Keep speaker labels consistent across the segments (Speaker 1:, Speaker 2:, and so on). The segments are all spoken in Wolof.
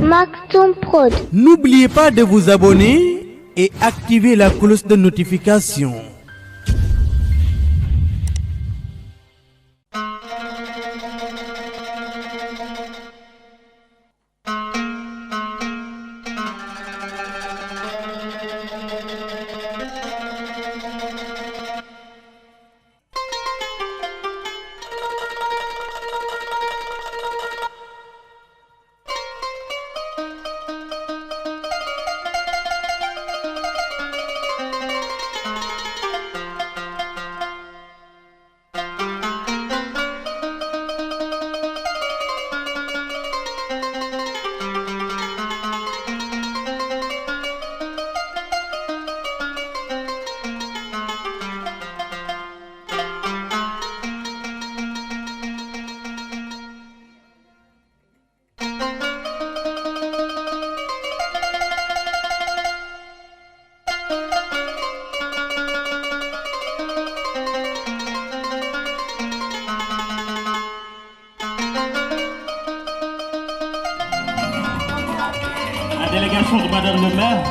Speaker 1: Maktoum Prod.
Speaker 2: N'oubliez pas de vous abonner et activer la cloche de notification.
Speaker 3: La délégation de Madame le maire.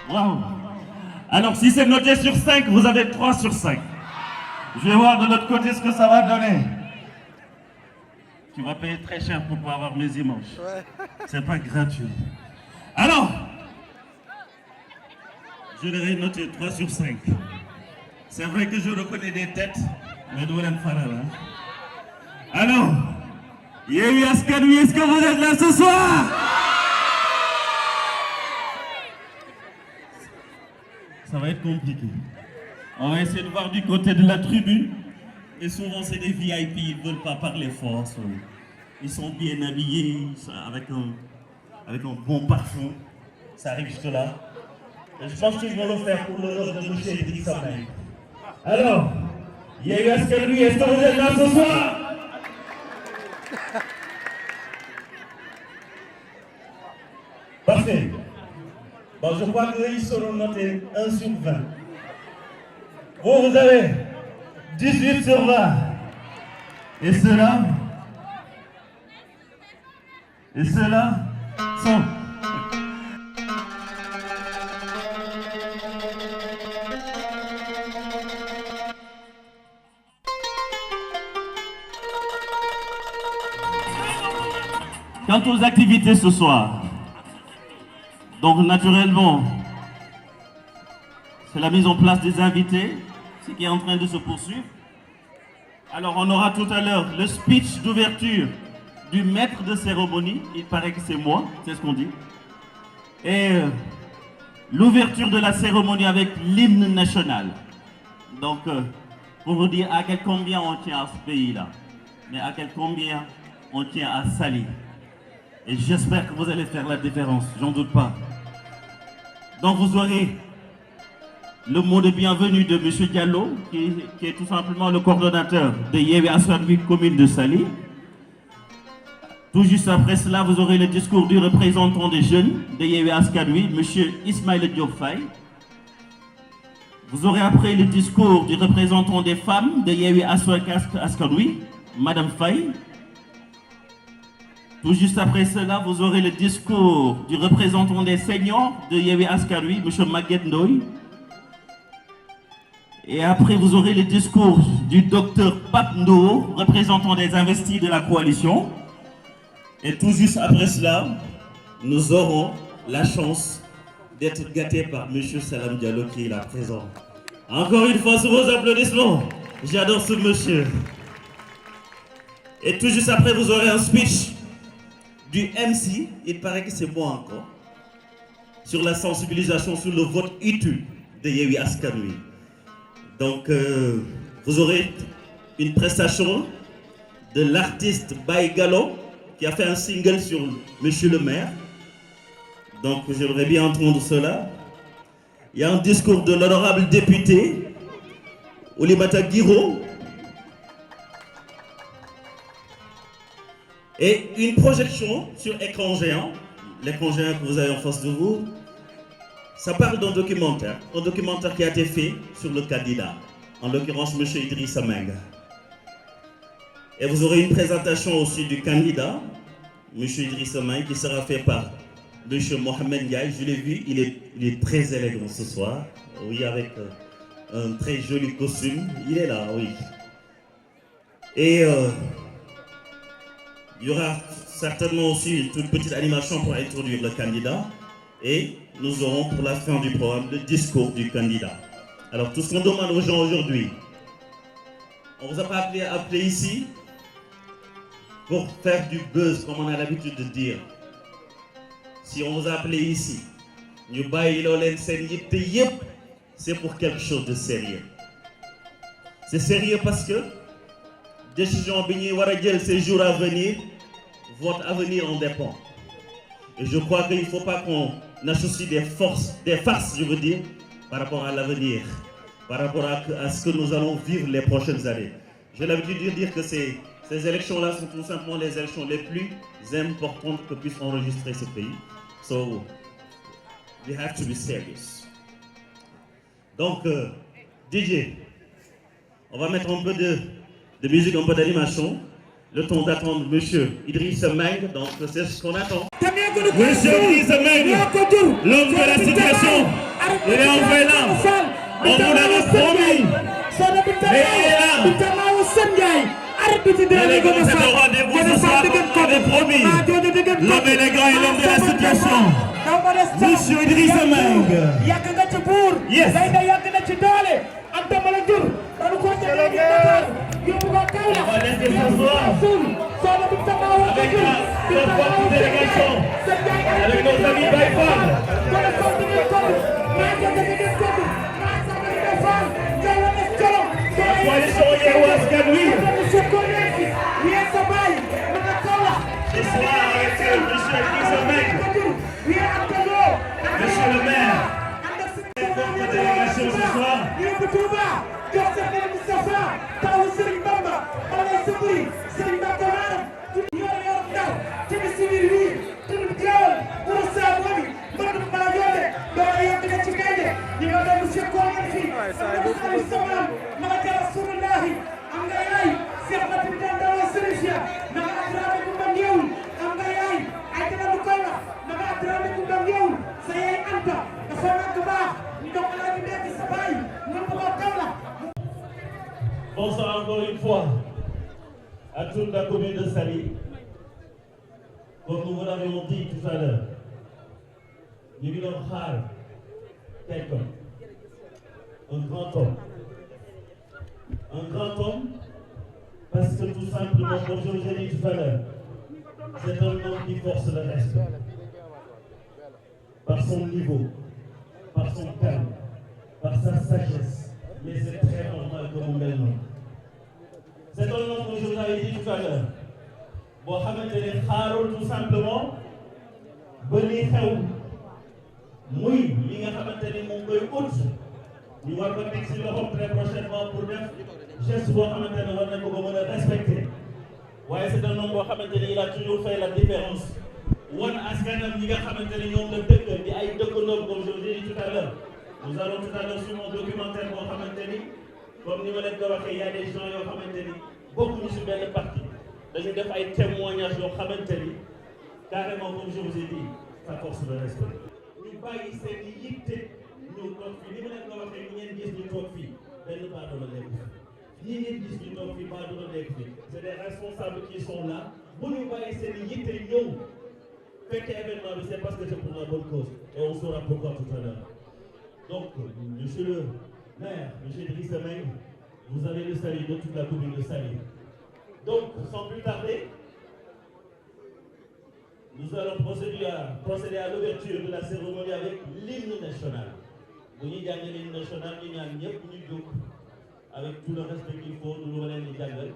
Speaker 3: Wow. Alors si c'est noté sur 5, vous avez 3 sur 5. Je vais voir de l'autre côté ce que ça va donner. Tu vas payer très cher pour pouvoir avoir mes images. C'est pas gratuit. Alors, je leur ai noté 3 sur 5. C'est vrai que je reconnais des têtes, mais d'où l'aime faire là. Alors, Yewwi Askan Wi, est-ce que vous êtes là ce soir? Ça va être compliqué. On va essayer de voir du côté de la tribune. Et souvent, c'est des VIP, ils ne veulent pas parler fort. Ils sont bien habillés, avec un bon parfum. Ça arrive juste là. Et je pense qu'ils vont le faire pour l'honneur de M. Idrissa Seck. Alors, Yewwi Askan Wi, est-ce que vous êtes là ce soir? Parfait. Bon, je crois qu'ils seront notés 1 sur 20. Vous avez 18 sur 20. Et ceux-là sont... Quant aux activités ce soir, donc naturellement, c'est la mise en place des invités, ce qui est en train de se poursuivre. Alors on aura tout à l'heure le speech d'ouverture du maître de cérémonie, il paraît que c'est moi, c'est ce qu'on dit. Et l'ouverture de la cérémonie avec l'hymne national. Donc pour vous dire à quel combien on tient à ce pays-là, mais à quel combien on tient à Saly. Et j'espère que vous allez faire la différence, j'en doute pas. Donc vous aurez le mot de bienvenue de M. Diallo, qui est tout simplement le coordonnateur de Yewwi Askan Wi commune de Saly. Tout juste après cela, vous aurez le discours du représentant des jeunes de Yewwi Askan Wi, M. Ismaïla Diop Faye. Vous aurez après le discours du représentant des femmes de Yewwi Askan Wi, Madame Faye. Tout juste après cela, vous aurez le discours du représentant des seniors de Yewwi Askan Wi, M. Maguette Ndoye. Et après, vous aurez le discours du docteur Pape Ndo, représentant des investis de la coalition. Et tout juste après cela, nous aurons la chance d'être gâtés par M. Salam Diallo qui est là présent. Encore une fois, sous vos applaudissements, j'adore ce monsieur. Et tout juste après, vous aurez un speech du MC, il paraît que c'est moi encore, sur la sensibilisation sur le vote utile de Yewwi Askan Wi. Donc, vous aurez une prestation de l'artiste Baye Gallo qui a fait un single sur Monsieur le maire. Donc, j'aimerais bien entendre cela. Il y a un discours de l'honorable député Oulimata Guiro et une projection sur écran géant. L'écran géant que vous avez en face de vous. Ça parle d'un documentaire qui a été fait sur le candidat, en l'occurrence M. Idrissa Menga. Et vous aurez une présentation aussi du candidat, M. Idrissa Menga, qui sera fait par M. Mohamed Ndiaye. Je l'ai vu, il est très élégant ce soir, oui, avec un très joli costume. Il est là, oui. Et il y aura certainement aussi une toute petite animation pour introduire le candidat. Et nous aurons pour la fin du programme le discours du candidat. Alors tout ce qu'on demande aux gens aujourd'hui, on ne vous a pas appelé ici pour faire du buzz comme on a l'habitude de dire. Si on vous a appelé ici, c'est pour quelque chose de sérieux. C'est sérieux parce que décision ces jours à venir, votre avenir en dépend. Et je crois qu'il ne faut pas qu'on associe des farces, je veux dire, par rapport à l'avenir, par rapport à ce que nous allons vivre les prochaines années. J'ai l'habitude de dire que ces élections-là sont tout simplement les élections les plus importantes que puisse enregistrer ce pays. So, we have to be serious. Donc, DJ, on va mettre un peu de musique, un peu d'animation. Le temps d'attendre Monsieur Idrissa Menga, donc c'est ce qu'on attend. Monsieur Idrissa Menga, l'homme de la situation, il est envoyé là. On vous l'avait promis. Mais il est là. Les gars, c'est le rendez-vous ce soir, on avait promis. L'homme élégant et l'homme de la situation. Monsieur Idrissa Menga. Yes. On va laisser s'asseoir avec la forte délégation, avec nos amis Baïfal. La coalition Yewwi Askan Wi. Ce soir avec M. Idrissa Menga, Monsieur le maire, une forte délégation ce soir. Bonsoir encore une fois à toute la commune de Saly. Comme nous vous l'avions dit tout à l'heure, nous voulons faire quelqu'un, un grand homme. Un grand homme parce que tout simplement, comme je vous ai dit tout à l'heure, c'est un homme qui force le respect. Par son niveau, par son calme, par sa sagesse. Mais c'est très normal que vous m'aimez. C'est un homme, comme je vous l'avais dit tout à l'heure. Boo xamante ne xaarul tout simplement ba li xew muy li nga xamante ni moom koy ut ñu war ko teg si loxoom très prochainement pour def geste boo xamante ne war nañ ko mën a respecter. waaye c'est un homme boo xamante ni il a toujours fait la différence. wan askanam ñi nga xamante ne ñoom la dëkk di ay dëkkandoom comme je vous ai dit tout à l'heure Nous allons tout à l'heure sur mon documentaire pour Hamanteni. Comme nous l'avons dit, il y a des gens qui ont Hamanteni. Beaucoup de sur le parti. Nous avons fait témoignages de Hamanteni. Carrément, comme je vous ai dit, ça force le respect. Nous baillons ces limites. Nous sommes finis. Nous l'avons dit, nous sommes finis. Nous pas de c'est des responsables qui sont là. Vous nous voyez ces limites, nous. Faites événement, c'est parce que c'est pour la bonne cause. Et on saura pourquoi tout à l'heure. Donc, monsieur le maire, monsieur Idriss Meng, vous avez le salut de toute la commune de Saly. Donc, sans plus tarder, nous allons procéder à l'ouverture de la cérémonie avec l'hymne national. Vous y gagnez l'hymne national, il y a un avec tout le respect qu'il faut, nous allons les gagner.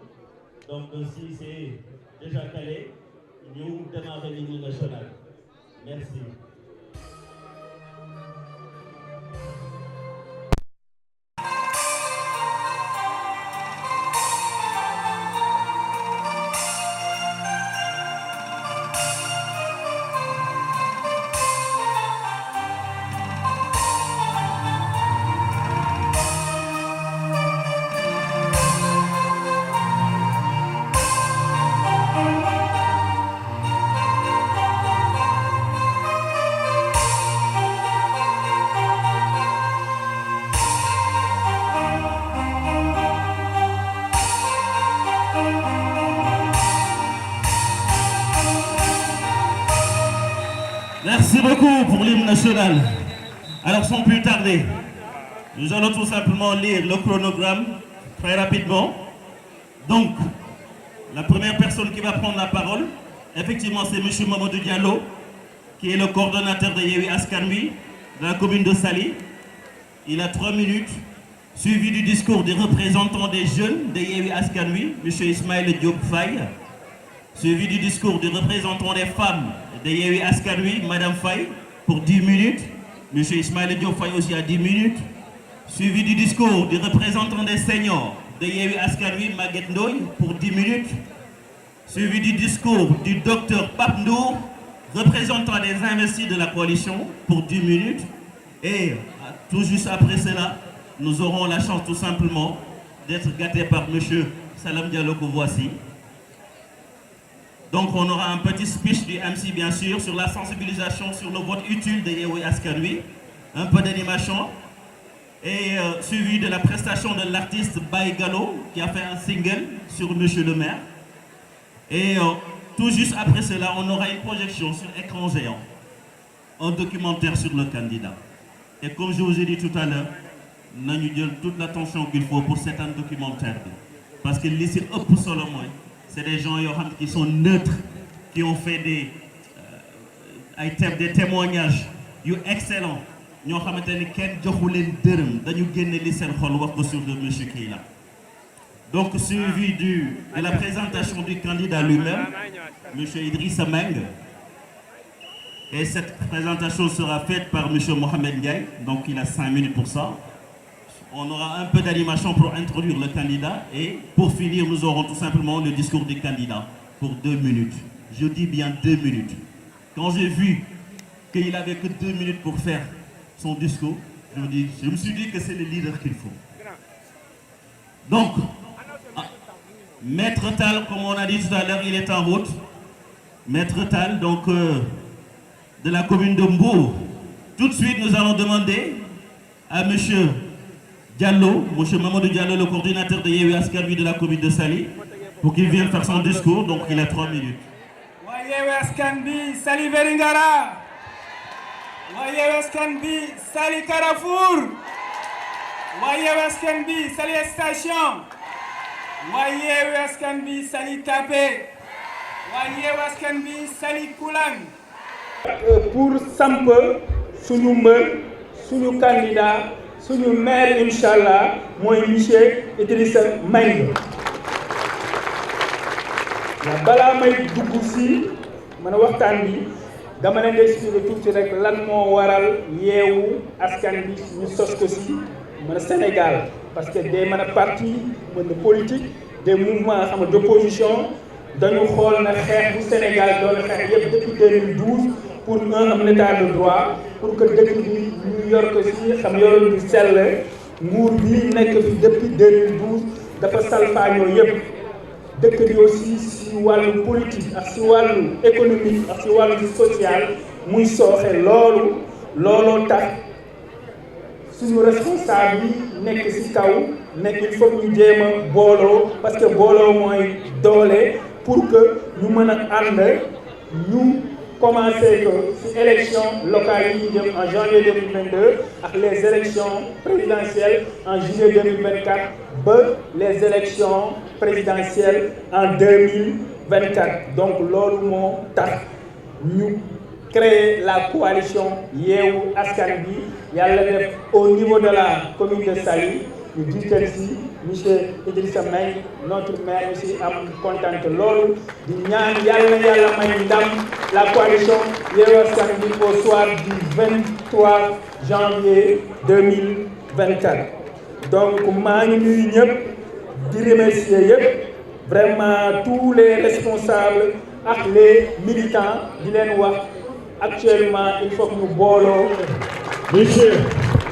Speaker 3: Donc, si c'est déjà calé, nous démarrons l'hymne national. Merci. Merci beaucoup pour l'hymne national. Alors sans plus tarder, nous allons tout simplement lire le chronogramme très rapidement. Donc, la première personne qui va prendre la parole, effectivement, c'est M. Mamadou Diallo, qui est le coordonnateur de Yewwi Askan Wi de la commune de Saly. Il a 3 minutes, suivi du discours des représentants des jeunes de Yewwi Askan Wi, M. Ismaël Diop Faye, suivi du discours du représentant des femmes de Yewwi Askan Wi, Madame Faye, pour 10 minutes. M. Ismaël Diop Faye aussi à 10 minutes. Suivi du discours du représentant des seniors de Yewwi Askan Wi, Maguette Ndoye, pour 10 minutes. Suivi du discours du docteur Pape Ndour, représentant des investis de la coalition, pour 10 minutes. Et tout juste après cela, nous aurons la chance tout simplement d'être gâtés par M. Salam Diallo que voici. Donc on aura un petit speech du MC bien sûr sur la sensibilisation sur le vote utile de Yewwi Askan Wi, un peu d'animation et suivi de la prestation de l'artiste Baye Gallo qui a fait un single sur Monsieur le maire. Et tout juste après cela, on aura une projection sur écran géant, un documentaire sur le candidat. Et comme je vous ai dit tout à l'heure, nous avons toute l'attention qu'il faut pour cet documentaire. Parce que l'ici, c'est des gens qui sont neutres, qui ont fait des témoignages excellents. Nous avons donc suivi de la présentation du candidat lui-même, M. Idriss Meng. Et cette présentation sera faite par M. Mohamed Ndiaye, donc il a 5 minutes pour ça. On aura un peu d'animation pour introduire le candidat et pour finir, nous aurons tout simplement le discours du candidat pour 2 minutes. Je dis bien 2 minutes. Quand j'ai vu qu'il n'avait que 2 minutes pour faire son discours, je me suis dit que c'est le leader qu'il faut. Donc, Maître Tal, comme on a dit tout à l'heure, il est en route. Maître Tal, donc de la commune de Mbour. Tout de suite, nous allons demander à M. Diallo, M. Mamadou Diallo, le coordinateur de Yewwi Askan Wi de la commune de Saly, pour qu'il vienne faire son discours, donc il a 3 minutes.
Speaker 1: Yewwi Askan Wi, Saly Vélingara. Yewwi Askan Wi, Saly Carrefour. Yewwi Askan Wi, Saly Station. Yewwi Askan Wi, Saly Tapé. Yewwi Askan Wi, Saly Koulang. Pour samp suñu mbër suñu candidat suñu maire inchallah mooy monsieur Idrissa Meng. Balaa may dugg si mën a waxtaan bi dama leen di expliquer tuuti rek lan moo waral Yewwi Askan Wi ñu sos ko si mën a Sénégal parce que des mën a parti mën a politique des mouvements xam nga d'opposition dañu xool na xeex bu Sénégal doon xeex yëpp depuis 2012 pour un état de droit pour que dëkk bi ñu yor ko si xam yoroon bi sell nguur bi nekk fi depuis 2012 dafa salfaañoo yëpp dëkk bi aussi si wàllu politique ak si wàllu économique ak si wàllu social muy sooxe looloo tax suñu responsable yi nekk ci kaw nekk il faut ñu jéem a booloo parce que booloo mooy doole pour que ñu mën a ànd ñu commencé ko ci élection locale yi ñu jëm en janvier 2022 ak les élections présidentielles en juillet 2024 ba les élections présidentielles en 2024 donc loolu moo tax ñu créer la coalition Yewwi Askan Wi yàlla def au niveau de la commune de Saly ñu jiital ci monsieur Idrissa Mbengue notre maire aussi am kontaan loolu di ñaan yàlla may ndam la coalition Yewwi Askan Wi au soir du 23 janvier 2024 donc maa ngi nuyu ñëpp di remercier yëpp vraiment tous les responsables ak les militants di leen wax actuellement il faut que nous booloo.
Speaker 3: Monsieur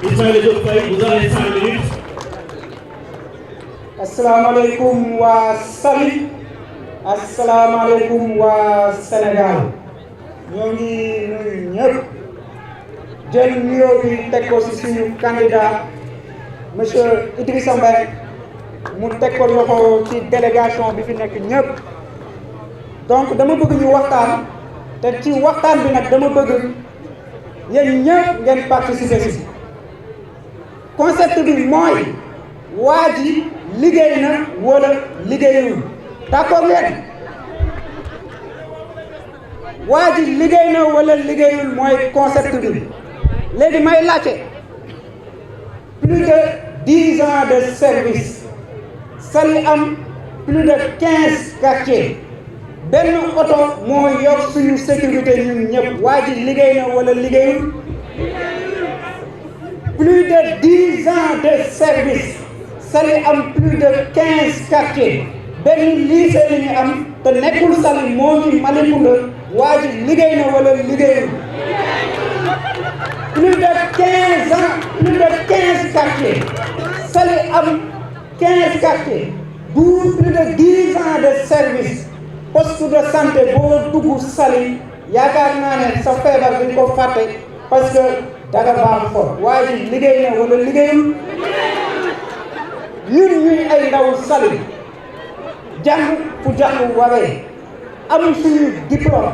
Speaker 3: Ismaïla Diop Faye, vous avez 5 minutes.
Speaker 4: Asalaamaaleykum waa Saly, asalaamaaleykum waa Sénégal ñoo ngi nuyu ñëpp jël nuyoo bi teg ko ci suñu candidat monsieur Idrissa Mbengue mu teg ko loxo ci délégation bi fi nekk ñëpp donc dama bëgg ñu waxtaan. te ci waxtaan bi nag dama bëgg yéen ñëpp ngeen participer ci concept bi mooy waa ji liggéey na wala liggéeyul d'accord ngeen waa ji liggéey na wala liggéeyul mooy concept bi léegi may laajte plus de 10 ans de service Saly am plus de 15 quartiers benn oto moo yor suñu sécurité ñun ñëpp waa ji liggéey na wala liggéeyul plus de 10 ans de service Saly am plus de 15 quartiers benn lycée la ñu am te nekkul Saly moo ngi Malicounda waa ji liggéey na wala liggéeyul plus de 15 ans plus de 15 quartiers Saly am 15 quartiers plus de 10 ans de service poste de santé boo dugg Saly yaakaar naa ne sa feebar duñ ko fàtte parce que dara baax fa waa ji liggéey na wala liggéeyul ñun ñuy ay ndaw Saly jàng fu jàng waree am suñu diplôme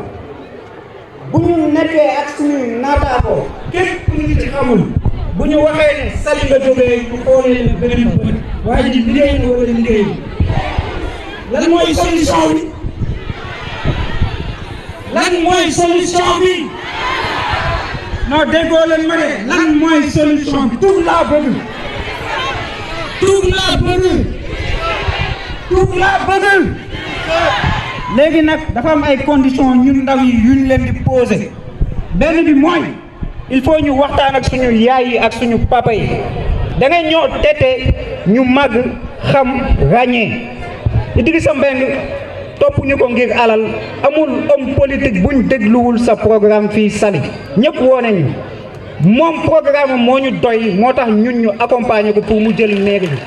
Speaker 4: bu ñu nekkee ak suñuy naataango képp ku ñu ci xamul bu ñu waxee ne Saly nga jógee ñu xoolee ne beneen bët waa ji liggéey na wala liggéeyul lan mooy solution bi lan mooy solution bi non déggoo leen ma ne lan mooy solution bi tout laa bëgg léegi nag dafa am ay conditions ñun ndaw yi yuñ leen di poser benn bi mooy il faut ñu waxtaan ak suñu yaay yi ak suñu papa yi da ngay ñoo tete ñu màgg xam ràññee Idrissa Mbengue topp ñu ko ngir alal amul homme politique buñ dégluwul sa programme fii Saly ñëpp woo nañu moom programme moo ñu doy moo tax ñun ñu accompagner ko pour mu jël mairie bi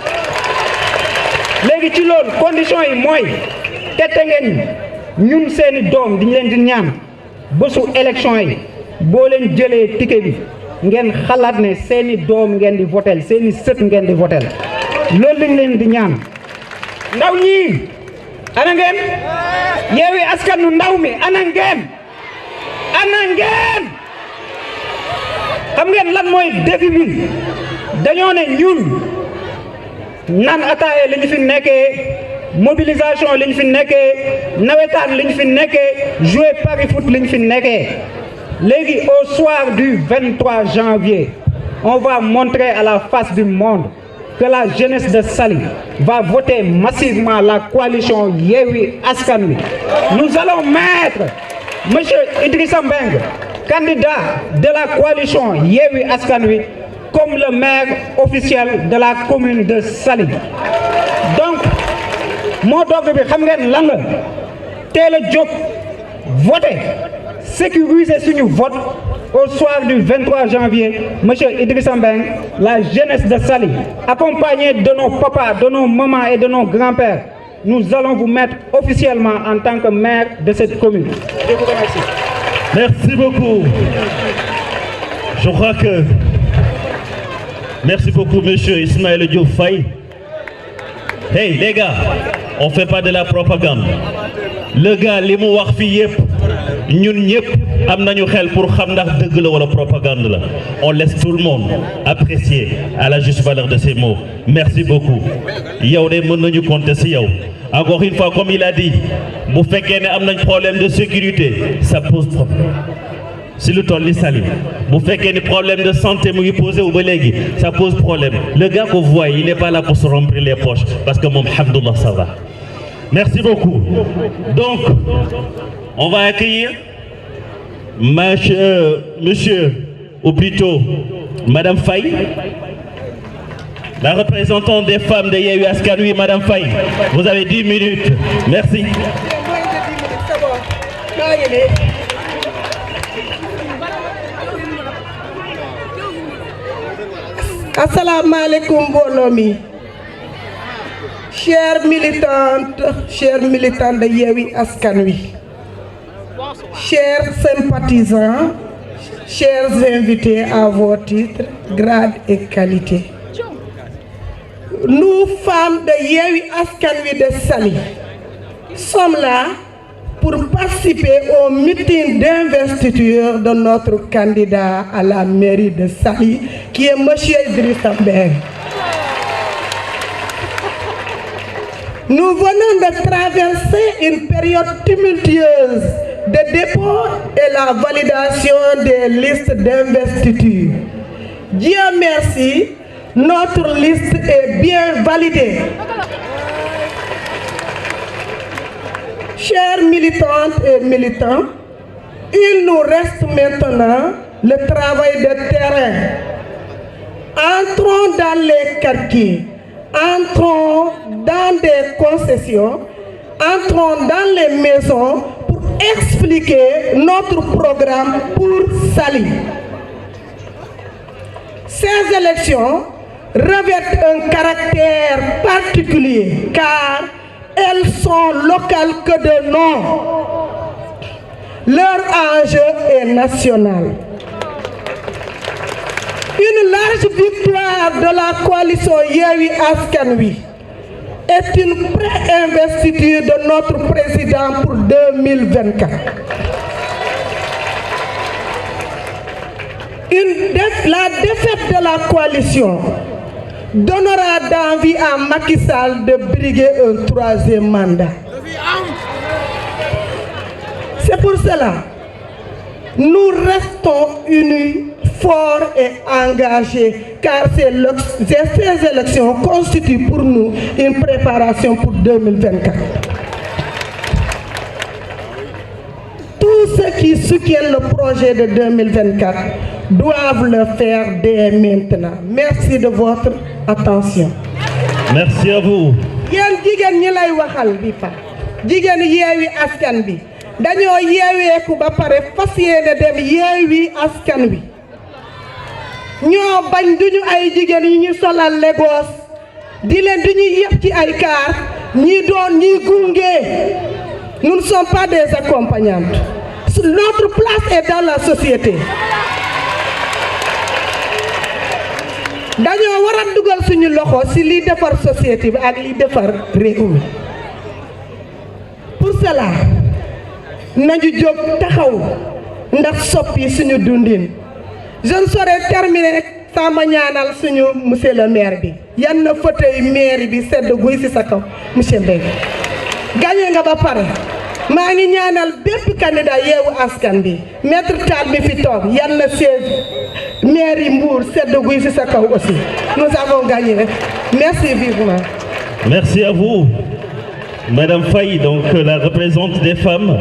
Speaker 4: léegi ci loolu condition yi mooy tette ngeen ñun seeni doom diñ leen di ñaan bésu élection yi boo leen jëlee ticket bi ngeen xalaat ne seeni doom ngeen di votel seeni sët ngeen di votel loolu lañ leen di ñaan ndaw ñi ana ngeen Yewwi Askanu ndaw mi ana ngeen xam ngeen lan mooy défi bi dañoo ne ñun naan ataaye li ñu fi nekkee mobilisation li ñu fi nekkee nawetaan li ñu fi nekkee jouer pari foot li ñu fi nekkee léegi au soir du 23 janvier on va montrer à la face du monde que la jeunesse de Saly va voter massivement la coalition Yewwi Askan Wi. Nous allons mettre monsieur Idrissa Mbengue, candidat de la coalition Yewwi Askan Wi, comme le maire officiel de la commune de Saly. Donc moo d'ordre bi xam ngeen lan la teel a jóg voter sécuriser suñu vote au soir du 23 janvier, M. Idrissa Mbeng, la jeunesse de Saly, accompagnée de nos papas, de nos mamans et de nos grands-pères, nous allons vous mettre officiellement en tant que maire de cette commune. Je vous remercie.
Speaker 3: Merci beaucoup. Je crois que... Merci beaucoup, M. Ismaël Diop Faye. Hey, les gars, on ne fait pas de la propagande. Le gars, les mots wax fi yépp ñun ñëpp am nañu xel pour xam ndax dëgg la wala propagande la. On laisse tout le monde apprécier à la juste valeur de ces mots. Merci beaucoup. Yow de mën nañu compter ci yow. Encore une fois, comme il a dit, bu fekkee ne am nañ problème de sécurité, ça pose problème. Si le toll li Saly bu fekkee ni problème de santé mu ngi posé wu ba léegi, ça pose problème. Le gars qu'on voit, il n'est pas là pour se remplir les poches parce que moom alhamdoulilah ça va. Merci beaucoup. Donc, on va accueillir monsieur, ou plutôt Madame Faye, la représentante des femmes de Yewwi Askan Wi. Madame Faye, vous avez 10 minutes. Merci.
Speaker 5: Assalamu alaikum Bolomi. Chères militants de Yewwi Askan Wi, chers sympathisants, chers invités à vos titres, grades et qualités. Nous, femmes de Yewwi Askan Wi de Saly, sommes là pour participer au meeting d'investiture de notre candidat à la mairie de Saly, qui est M. Idrissa Mbeng. Nous venons de traverser une période tumultueuse de dépôt et la validation des listes d'investiture. Dieu merci, notre liste est bien validée. Chères militantes et militants, il nous reste maintenant le travail de terrain. Entrons dans les quartiers. Entrons dans des concessions, entrons dans les maisons pour expliquer notre programme pour Saly. Ces élections revêtent un caractère particulier car elles sont locales que de nom. Leur enjeu est national. Une large victoire de la coalition Yewwi Askan Wi est une pré-investiture de notre président pour 2024. La défaite de la coalition donnera d'envie à Macky Sall de briguer un troisième mandat. C'est pour cela que nous restons unis, forts et engagés, car ces élections constituent pour nous une préparation pour 2024. Tous ceux qui soutiennent le projet de 2024 doivent le faire dès maintenant. Merci de votre attention.
Speaker 3: Merci à vous.
Speaker 5: Yéen jigéen ñi lay waxal bi fa jigéen Yewwi Askan Wi dañoo yeeweeku ba pare fas yéene dem Yewwi Askan Wi. Ñoo bañ duñu ay jigéen yu ñu solal Lagos di leen duñu yëpp ci ay car ñi doon ñi gunge. Nous ne sommes pas des accompagnantes. Notre place est dans la société. Dañoo war a dugal suñu loxo ci li defar société bi ak li defar réew mi. Pour cela nañu jóg taxaw ndax soppi suñu dundin. Je ne saurais terminer sans ma ñaanal suñu monsieur le maire bi. Yan na fauteuil maire bi sedd guy ci sa kaw monsieur Mbengue. Gagné nga ba pare. Maa ngi ñaanal bépp candidat Yewwi Askan Wi maître Tall mi fi toog yan na siège mairie Mbour sedd guy ci sa kaw aussi. Nous avons gagné. Merci vivement.
Speaker 3: Merci à vous. Madame Faye, donc la représentante des femmes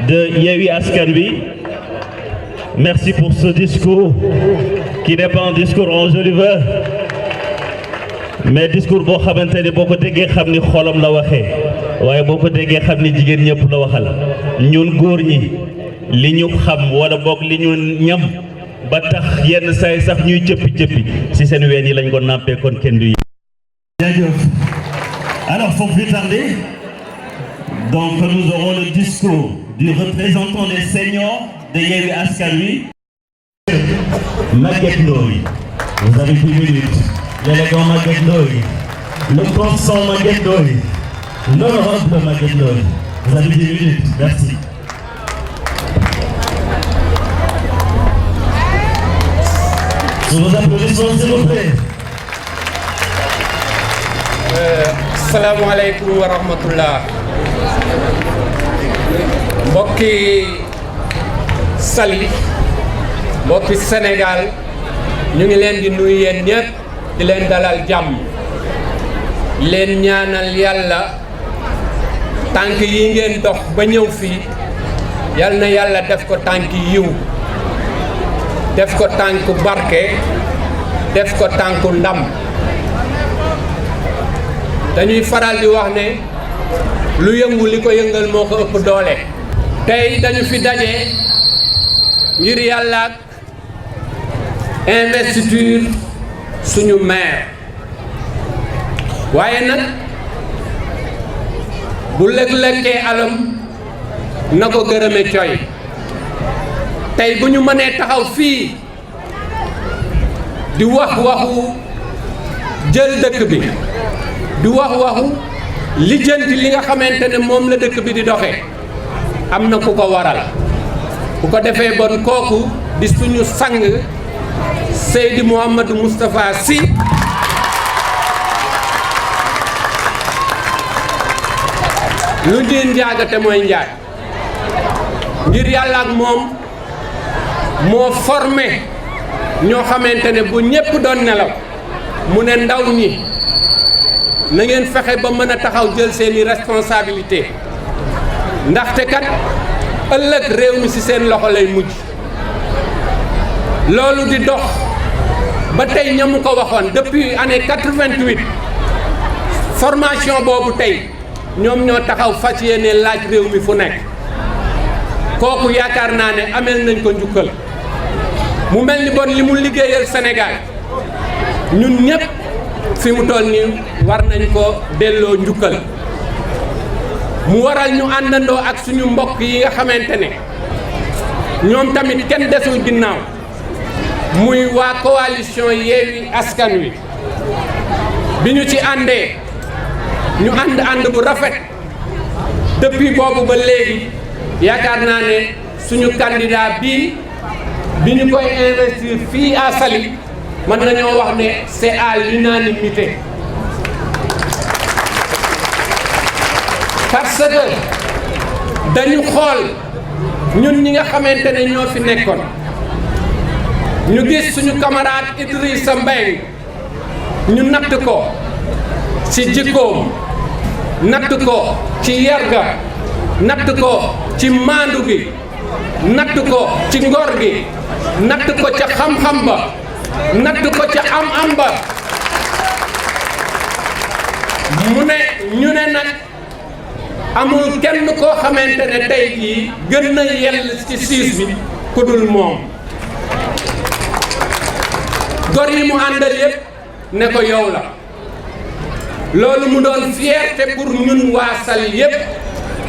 Speaker 3: de Yewwi Askan Wi. Merci pour ce discours qui n'est pas un discours enjoliveur, mais discours boo xamante ne boo ko déggee xam ni xolam la waxee waaye boo ko déggee xam ni jigéen ñëpp la waxal. Ñun góor ñi li ñu xam wala boog li ñu ñam ba tax yenn saay sax ñuy cëppi ci seen ween yi lañ ko nampé kon kenn du. Alors sans plus tarder, donc nous aurons le discours du représentant des seniors de Yewwi Askan Wi. Maguette Ndoye, vous avez 10 minutes. L'élégant Maguette Ndoye, le constant Maguette Ndoye, l'honorable Maguette Ndoye, vous avez 10 minutes. Merci. Je vous applaudis s'il vous plaît.
Speaker 6: Assalamualaikum warahmatullah. Mbokki Saly, mbokki Sénégal, ñu ngi leen di nuyu yéen ñëpp di leen dalal jàmm, leen ñaanal yàlla tànk yi ngeen dox ba ñëw fii yal na yàlla def ko tànk yiw, def ko tànk barke, def ko tànk ndam. dañuy faral di wax ne lu yëngu li ko yëngal moo ko ëpp doole. tey dañu fi daje ngir yàlla ak investiture suñu maire waaye nag bu lëg-lëggee alam na ko gërëme coy. tey bu ñu mënee taxaw fii di wax waxu jël dëkk bi, di wax waxu lijjanti li nga xamante ne moom la dëkk bi di doxee, am na ku ko waral. bu ko defee bon kooku di suñu sang Seydi Mouhamadou Moustapha Sy lu ndiin njaagate mooy njaag. ngir yàlla ak moom moo formé ñoo xamante ne bu ñépp doon nelaw mu ne ndaw ñi na ngeen fexe ba mën a taxaw jël seeni responsabilité, ndaxte kat ëllëg réew mi ci seen loxo lay mujj. loolu di dox ba tey ñamu ko waxoon depuis année 88 formation boobu tey ñoom ñoo taxaw fas yéene laaj réew mi fu nekk. kooku yaakaar naa ne amel nañ ko njukkal. mu mel ni bon li mu liggéeyal Sénégal ñun ñëpp fi mu toll nii war nañ ko delloo njukkal. mu waral ñu àndandoo ak suñu mbokk yi nga xamante ne ñoom tamit kenn desul ginnaaw, muy waa coalition Yewwi Askan Wi. bi ñu ci àndee ñu ànd bu rafet depuis boobu ba léegi yaakaar naa ne suñu candidat bii bi ñu koy investir fii à Saly mën nañoo wax ne c'est à l'unanimité. parce que dañu xool ñun ñi nga xamante ne ñoo fi nekkoon, ñu gis suñu camarade Idrissa Mbengue, ñu natt ko ci jikkoom, natt ko ci yarga, natt ko ci maandu gi, natt ko ci ngor gi, natt ko ca xam-xam ba, natt ko ca am-am ba. mu ne ñu ne nag amul kenn koo xamante ne tey jii gën na yell ci siis bi ku dul moom. gor yi mu àndal yépp ne ko yow la. loolu mu doon fierté pour ñun waa Saly yépp.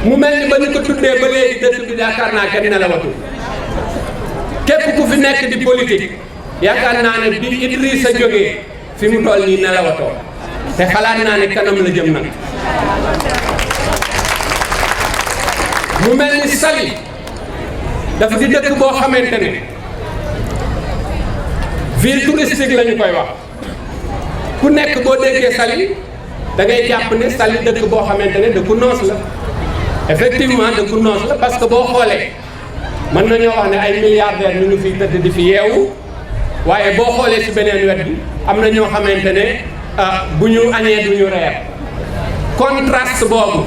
Speaker 6: mu mel ni ba ñu ko tuddee ba léegi dëkk bi yaakaar naa kenn nelawatul. képp ku fi nekk di politique yaakaar naa ne bi Idrissa jógee fi mu toll nii nelawatoo. te xalaat naa ne kanam la jëm nag. mu mel ni Saly dafa di dëkk boo xamante ne ville touristique la ñu koy wax. ku nekk boo déggee Saly da ngay jàpp ne Saly dëkk boo xamante ne dëkku noos la. effectivement dëkku noos la parce que boo xoolee mën nañoo wax ne ay milliardaires ñu ngi fiy tëdd di fi yeewu, waaye boo xoolee ci beneen wet bi am na ñoo xamante ne bu ñu añee du ñu reer. contraste boobu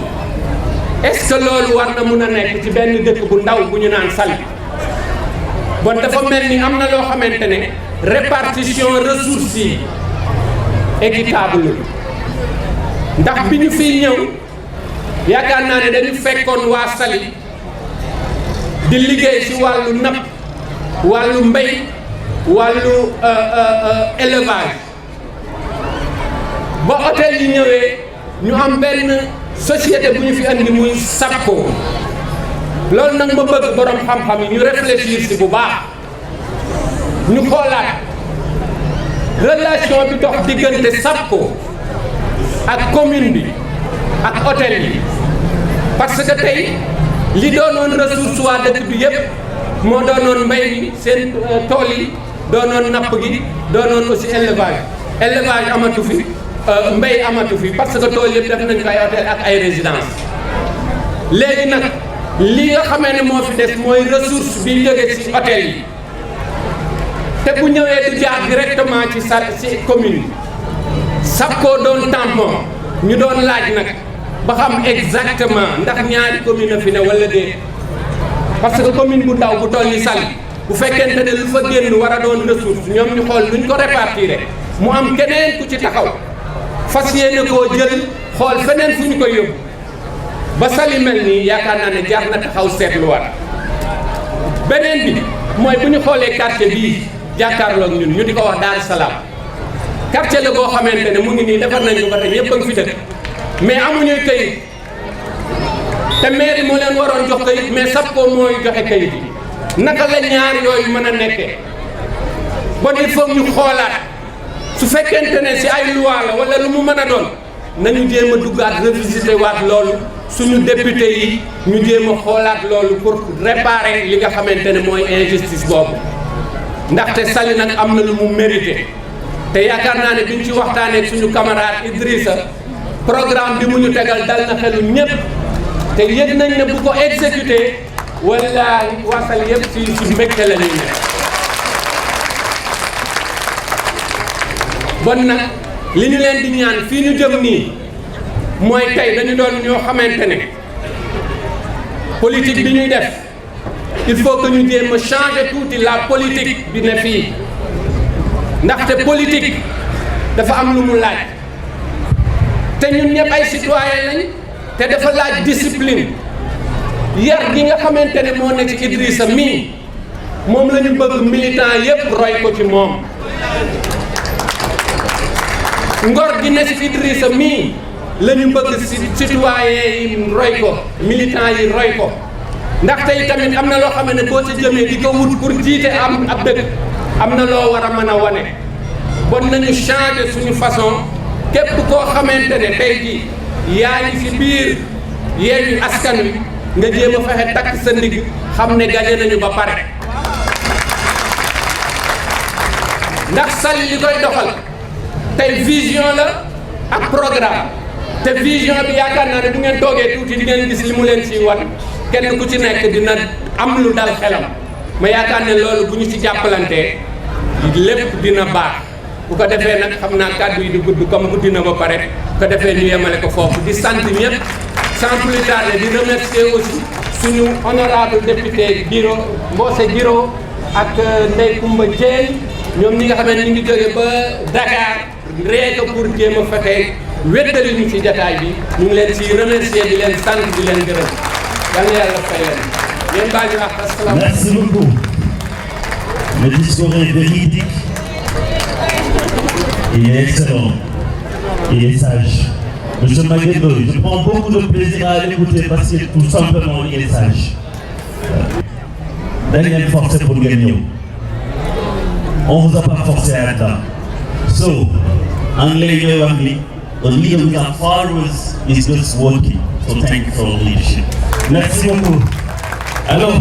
Speaker 6: est-ce que loolu war na mun a nekk ci benn dëkk bu ndaw bu ñu naan Saly? bon dafa mel ni am na loo xamante ne répartition ressources yi équitable ndax bi ñu fiy ñëw yaakaar naa ne dañu fekkoon waa Saly di liggéey ci wàllu napp wàllu mbay wàllu élevage ba hôtel yi ñëwee ñu am benn société bu ñu fi andi muy SAPCO loolu nag ma bëgg borom xam-xam yi ñu réfléchir ci bu baax ñu xoolaat relation bi dox diggante SAPCO ak commune bi ak hôtel yi parce que tey li doonoon ressource waa dëkk bi yépp moo doonoon mbay mi seen tool yi doonoon napp gi doonoon aussi élevage amatu fi mbay amatu fi parce que tool yëpp def nañ ko ay hôtel ak ay résidence léegi nag li nga xamee ne moo fi des mooy ressource bi jóge ci hôtel yi te bu ñëwee du jaar directement ci commune bi SAPCO doon tampon ñu doon laaj nag ba xam exactement ndax ñaari commune a fi ne wala déet parce que commune bu ndaw bu toll ni Saly bu fekkente ne lu fa génn war a doon ressource ñoom ñu xool luñ ko répartir mu am keneen ku ci taxaw fas yéene koo jël xool feneen fu ñu koy yóbbu ba Saly mel nii yaakaar naa ne jar na taxaw seetluwaat beneen bi mooy bu ñu xoolee quartier bii jàkkaarloog ñun ñu di ko wax Daaru Salaam quartier la boo xamante ne mu ngi nii defar nañ ko ba tey ñëpp a ngi fi dëkk mais amuñuy kayit te mairie moo leen waroon jox kayit mais SAPCO mooy joxe kayit yi naka la ñaar yooyu mën a nekkee bon il faut ñu xoolaat su fekkente ne ci ay loi la wala lu mu mën a doon nañu jéem a duggaat revisiter waat loolu suñu député yi ñu jéem a xoolaat loolu pour réparer li nga xamante ne mooy injustice boobu ndaxte Saly nag am na lu mu mérité te yaakaar naa ne biñ ci waxtaanee ak suñu camarade Idrissa programme bi mu ñu tegal dal na xelu ñëpp te yëg nañ ne bu ko exécuté wallaahi waa Saly yëpp ci mbégte la ñuy nekk bon nag li ñu leen di ñaan fii ñu jëm nii mooy tey dañu doon ñoo xamante ne politique bi ñuy def il faut que ñu jéem a changer tuuti la politique bi ne fii ndaxte politique dafa am lu mu laaj te ñun ñëpp ay citoyen lañ te dafa laaj discipline yar gi nga xamante ne moo nekk ci Idrissa mii moom la ñu bëgg militant yépp roy ko ci moom ngor gi ne ci Idrissa mii la ñu bëgg citoyen yi roy ko militant yi roy ko ndaxte yi tamit am na loo xam ne boo ci jëmee di ko wut pour jiite am ab dëkk am na loo war a mën a wane bon nañu changer suñu façon képp koo xamante ne tey jii yaa ngi ci biir Yewwi Askan Wi nga jéem a fexe takk sa ndigg xam ne gañe nañu ba pare ndax Saly li koy doxal tey vision la ak programme te vision bi yaakaar naa ne bu ngeen toogee tuuti di ngeen gis li mu leen ciy wan kenn ku ci nekk dina am lu dal xelam ma yaakaar ne loolu bu ñu ci jàppalantee lépp dina baax bu ko defee nag xam naa kàddu yi di gudd comme guddi na ba pare bu ko defee ñu yemale ko foofu di sant ñëpp sans plus tarder di remercier aussi suñu honorable député Guiro Mbose Guiro ak Ndeye Koumba Dieng ñoom ñi nga xam ne ñu ngi jóge ba Dakar réega pour jéem a fexe wéttali ñu ci jataay bi ñu ngi leen ci remercier di leen sant di leen gërëm yal na yàlla fay leen yéen baa ñu wax asalaam.
Speaker 7: Merci beaucoup. Le discours est véridique. Il est excellent. Il est sage. Monsieur Maguedo, je prends beaucoup de plaisir à l'écouter parce que tout simplement il est sage. Daniel forcé pour gagner. On vous a pas forcé à ça. So, anglais a leader without followers is just working. So thank you for the leadership. Merci beaucoup. Alors,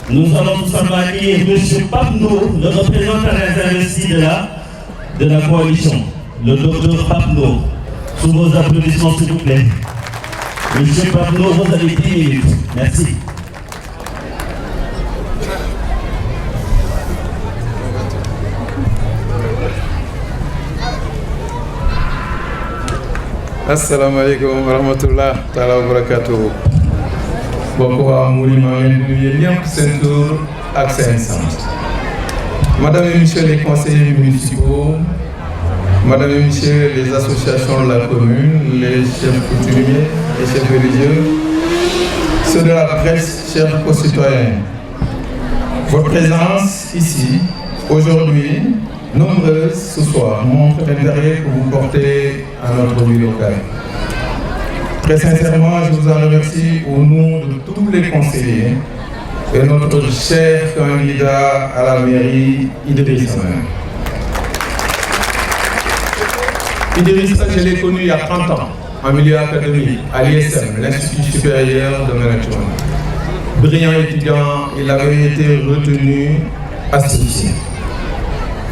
Speaker 7: nous allons tout simplement accueillir M. Papno, le représentant des investis de la coalition, le docteur Papno. Sous vos applaudissements, s'il vous plaît. M. Papno, vous avez 10 minutes. Merci.
Speaker 8: Assalamu alaikum wa rahmatullah taala wa barakatuhu. Bokk waa Mouride maa ngi leen di nuyu ñëpp seen tur ak seen sant. Madame et Messieurs les conseillers municipaux, Madame et Messieurs les associations de la commune, les chefs coutumiers, les chefs religieux, ceux de la presse, chers concitoyens, votre présence ici, aujourd'hui, nombreuse ce soir, montre l'intérêt que vous portez à notre vie locale. Très sincèrement, je vous en remercie au nom de tous les conseillers et notre cher candidat à la mairie, Idrissa. Idrissa, je l'ai connu il y a 30 ans, en milieu académique, à l'ISM, l'Institut supérieur de management. Brillant étudiant, il avait été retenu associé.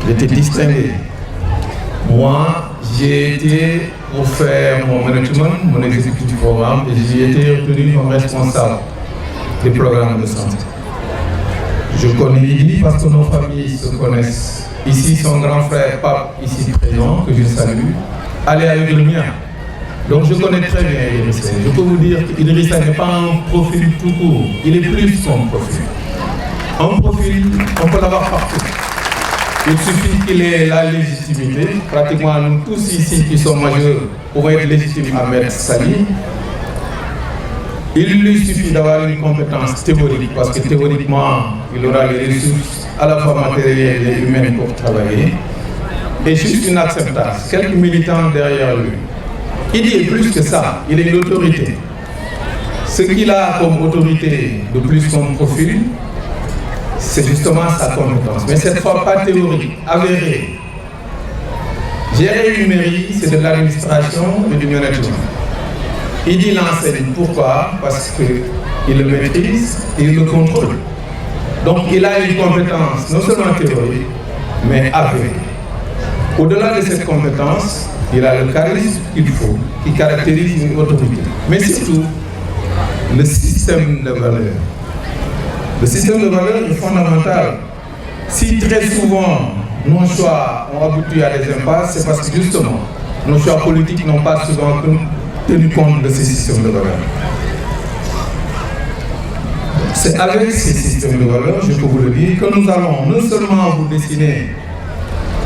Speaker 8: Il était distingué. Moi, j'ai été pour faire mon management, mon exécutif du programme, et j'ai été retenu comme responsable des programmes de santé. Je connais Idi parce que nos familles se connaissent. Ici, son grand frère, Pape, ici présent, que je salue, allait avec le mien. Donc je connais très bien Idrissa. Je peux vous dire qu'Idrissa n'est pas un profil tout court, il est plus qu'un profil. Un profil, on peut l'avoir partout. Il suffit qu'il ait la légitimité. Pratiquement nous tous ici qui sommes majeurs pouvons être légitimes à mettre Sali. Il lui suffit d'avoir une compétence théorique, parce que théoriquement, il aura les ressources à la fois matérielles et humaines pour travailler. Et juste une acceptance, quelques militants derrière lui. Il dit plus que ça, il est une autorité. Ce qu'il a comme autorité de plus comme profil, c'est justement sa compétence. Mais cette fois pas théorique, avérée. Gérer une mairie, c'est de l'administration et du management. Il dit l'enseigne. Pourquoi? Parce qu'il le maîtrise et il le contrôle. Donc il a une compétence non seulement théorique, mais avérée. Au-delà de cette compétence, il a le charisme qu'il faut, qui caractérise une autorité. Mais surtout, le système de valeurs. Le système de valeurs est fondamental. Si très souvent nos choix ont abouti à des impasses, c'est parce que justement, nos choix politiques n'ont pas souvent tenu compte de ces systèmes de valeurs. C'est avec ces systèmes de valeurs, je peux vous le dire, que nous allons non seulement vous dessiner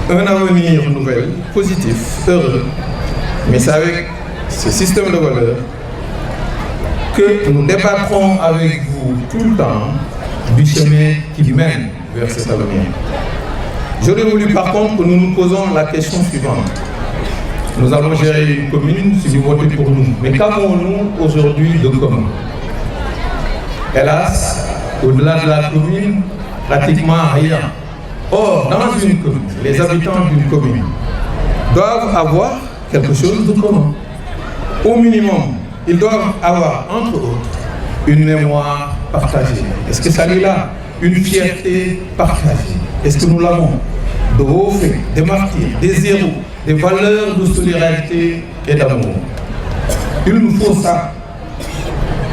Speaker 8: un avenir nouvel, positif, heureux, mais c'est avec ce système de valeurs que nous débattrons avec vous tout le temps du chemin qui mène vers cet avenir. J'aurais voulu par contre que nous nous posons la question suivante. Nous allons gérer une commune si vous votez pour nous. Mais qu'avons-nous aujourd'hui de commun? Hélas, au-delà de la commune, pratiquement rien. Or, dans une commune, les habitants d'une commune doivent avoir quelque chose de commun. Au minimum, ils doivent avoir, entre autres, une mémoire partagée. Est-ce que ça est là? Une fierté partagée. Est-ce que nous l'avons? De hauts faits, des martyrs, des héros, des valeurs de solidarité et d'amour. Il nous faut ça.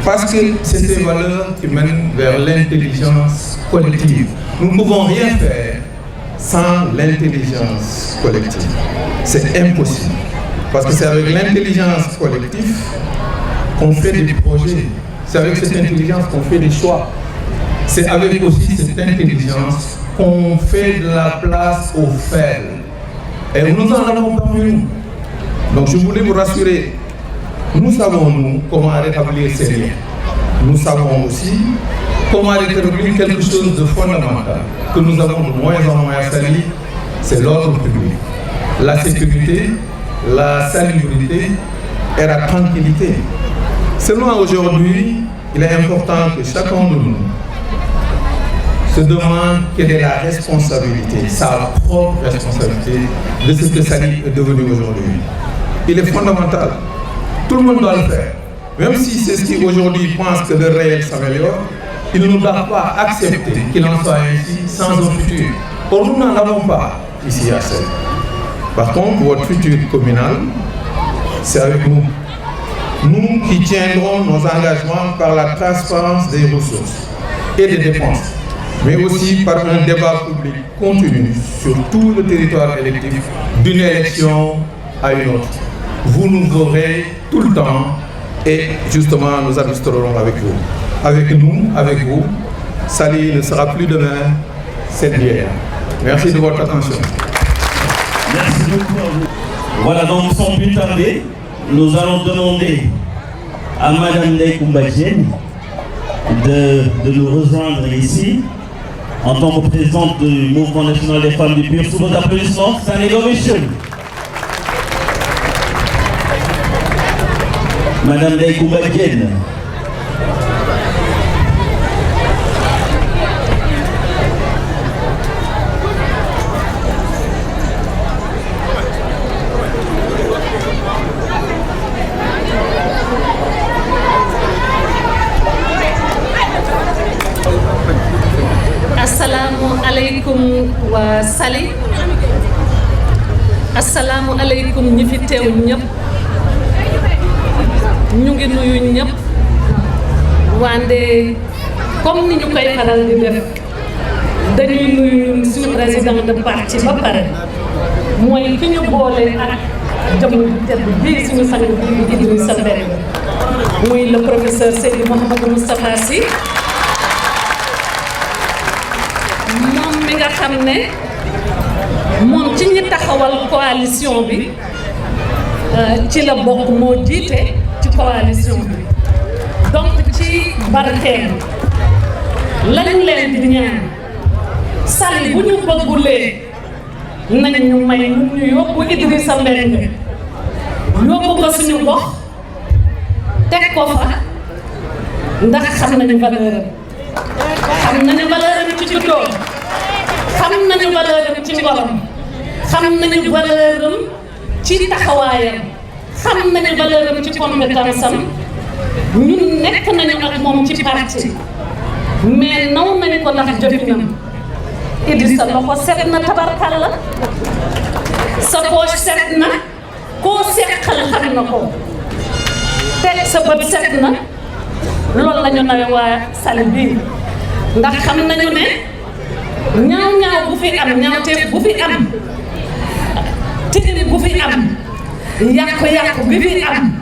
Speaker 8: Parce que c'est ces valeurs qui mènent vers l'intelligence collective. Nous ne pouvons rien faire sans l'intelligence collective. C'est impossible. Parce que c'est avec l'intelligence collective qu'on fait des projets. C'est avec cette intelligence qu'on fait des choix. C'est avec aussi cette intelligence qu'on fait de la place aux faibles. Et nous en avons parmi nous. Donc je voulais vous rassurer. Nous savons, nous, comment rétablir ces liens. Nous savons aussi comment rétablir quelque chose de fondamental que nous avons de moins en moins à salir, c'est l'ordre public. La sécurité, la salubrité et la tranquillité. Seulement aujourd'hui, il est important que chacun de nous se demande quelle est la responsabilité, sa propre responsabilité de ce que Sali est devenu aujourd'hui. Il est fondamental. Tout le monde doit le faire. Même si c'est ce qui aujourd'hui pense que le réel s'améliore, il ne doit pas accepter qu'il en soit ainsi sans un futur. Or, nous n'en avons pas ici à Sali. Par contre, votre futur communal, c'est avec nous. Nous qui tiendrons nos engagements par la transparence des ressources et des dépenses, mais aussi par un débat public continu sur tout le territoire électif, d'une élection à une autre. Vous nous aurez tout le temps et justement nous administrerons avec vous. Avec nous, avec vous, Sali ne sera plus demain, c'est hier. Merci de votre attention.
Speaker 7: Merci beaucoup à vous. Voilà, donc sans plus tarder, nous allons demander à Madame Ndeye Koumba Diène de nous rejoindre ici en tant que présidente du Mouvement national des femmes du PUR. Sous vos applaudissements, Sanego Mission. Madame Daïkouba Diène.
Speaker 9: Assalamu alaikum wa Saly. Assalamu alaikum ñi fi teew ñëpp. Ñu ngi nuyu ñëpp. Wande comme ni ñu koy faral di def dañuy nuyu suñu président de parti ba pare mooy ki ñu boole ak jëm tedd bii suñu sang bi Idrissa Mbengue muy le professeur Seydi Mouhamadou Moustapha Sy. moom mi nga xam ne moom ci ñi taxawal coalition bi ci la bokk moo jiite ci coalition bi donc ci barkeem lañu leen di ñaan Saly bu ñu bëggulee nañ ñu may ñu yóbbu Idrissa Mbengue yóbbu ko suñu gox teg ko fa ndax xam nañu valeur am xam nañu valeur am ci juddoo xam nañu valeur am ci ngorom xam nañu valeur am ci taxawaayam xam nañu valeur am ci compétence am ñun nekk nañu ak moom ci parti mais naw nañu ko ndax jëfinam Idrissa loxo set na tabarkalla sa poche set na koo seqal xam na ko teg sa bët set na loolu la ñu nawe waa Saly bii ndax xam nañu ne ñaaw bu fi am ñaawteef bu fi am tilim bu fi am yàqu-yàqu bi fi am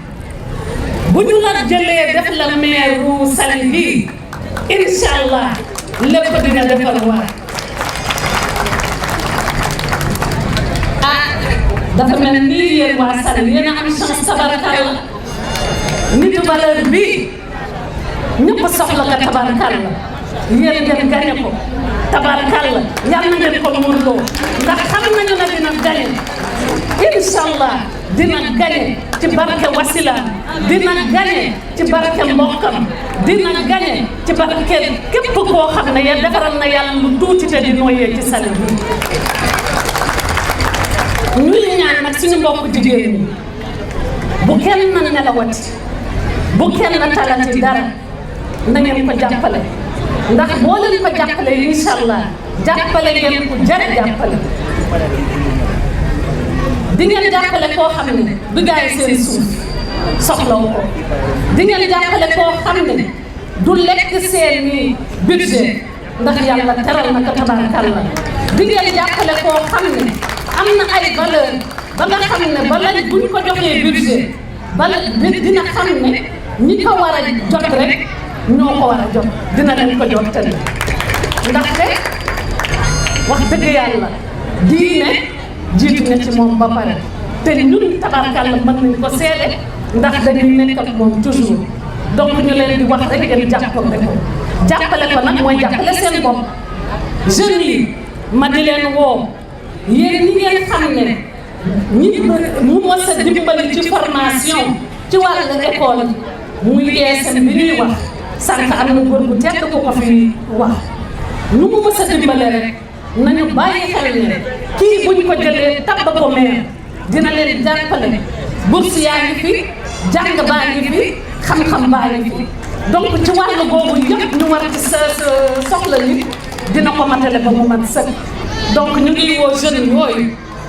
Speaker 9: bu ñu la jëlee def la maire ru Saly bii incha allah lépp dina defal waa dafa mel ni yéen waa Saly yéen a am chance tabarkalla nitu valeur bii ñëpp soxla ko tabarkalla yéen ngeen gañe ko tabarkalla yàlla ngeen ko mënuloo ndax xam nañu ne dina gañe incha allah dina gañe ci barke wasila dina gañe ci barke mbokkam dina gañe ci barke képp koo xam ne ya defaral na yàlla lu tuuti te di nooyee ci Saly bi ñuy ñaan nag suñu mbokk jigéen ñi bu kenn nelawati bu kenn talati dara na ngeen ko jàppale ndax boo leen ko jàppale incha allah jàppale ngeen ko jar jàppale di ngeen jàppale koo xam ne du gaay seen suuf soxlaw ko di ngeen jàppale koo xam ne du lekk seeni budget ndax yàlla teral na ko tabaarkalla di ngeen jàppale koo xam ne am na ay valeur ba nga xam ne bala buñ ko joxee budget bala dina xam ne ñi ko war a jot rek ñoo ko war a jot dina leen ko jot tamit ndaxte wax dëgg yàlla diine jiitu na ci moom ba pare te ñun tabarkàlla mën nañ ko seede ndax dañuy nekk ak moom toujours donc ñu leen di wax rek ngeen jàppale ko nag mooy jàppale seen bopp jeunes yi ma di leen woo yéen ñi ngeen xam ne ñi mu mos a dimbali ci formation ci wàllu école muy ESM bi ñuy wax sànq am na góor bu tedd ku ko fi wax nu mu mos a dimbale rek nañu bàyyi xel ne kii buñ ko jëlee tabba ko maire dina leen jàppale bourse yaa ngi fi jàng baa ngi fi xam-xam baa ngi fi donc ci wàllu boobu yëpp ñu war ci sa soxla nit dina ko matale ba mu mat sëkk donc ñu ngi woo jeunes yooyu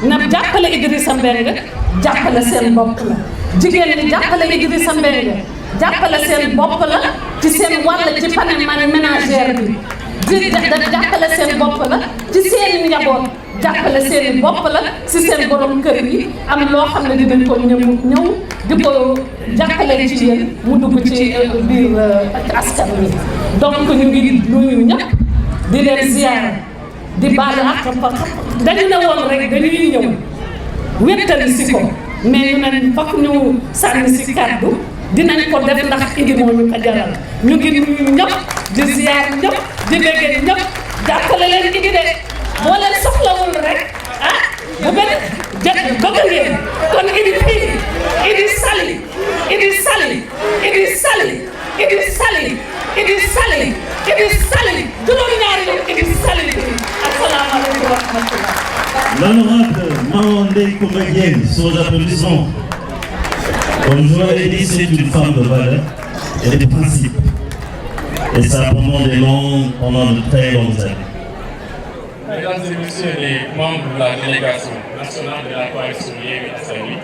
Speaker 9: na jàppale Idrissa Mbengue jàppale seen bopp la jigéen ñi jàppale Idrissa Mbengue jàppale seen bopp la ci seen wàll ci panel ménagère bi di jàppale seen bopp la ci seen njaboot jàppale seen bopp la ci seen borom kër yi am loo xam ne dinañ ko ñëw di ko jàppale ci yéen mu dugg ci biir askan wi donc ñu ngi nuyu ñëpp di leen ziar di baal ak dañu ne woon rek dañuy ñëw wéttali si ko mais ñu ne fokk ñu sànni si kàddu dinañ ko def ndax Idy moo ñu ko jaral ñu ngi nuyu ñëpp di ziar ñëpp di béggee ñëpp jàppale leen Idy de boo leen soxlawul rek ah bu benn bëgg ngeen kon Idy fii Idy Saly Idy Saly Idy Saly Idy Saly Idy Saly Idy Saly juróom-ñaari yoon Idy Saly bi asalaamaaleykum wa rahmatullah.
Speaker 7: L'honorable Maman Ndeye Coumba Diène, sous applaudissements. Comme je vous l'avais dit, c'est une femme de valeur et de principe. Et ça pendant de très longues années.
Speaker 10: Mesdames et messieurs les membres de la délégation nationale de la coalition Yewwi Askan Wi,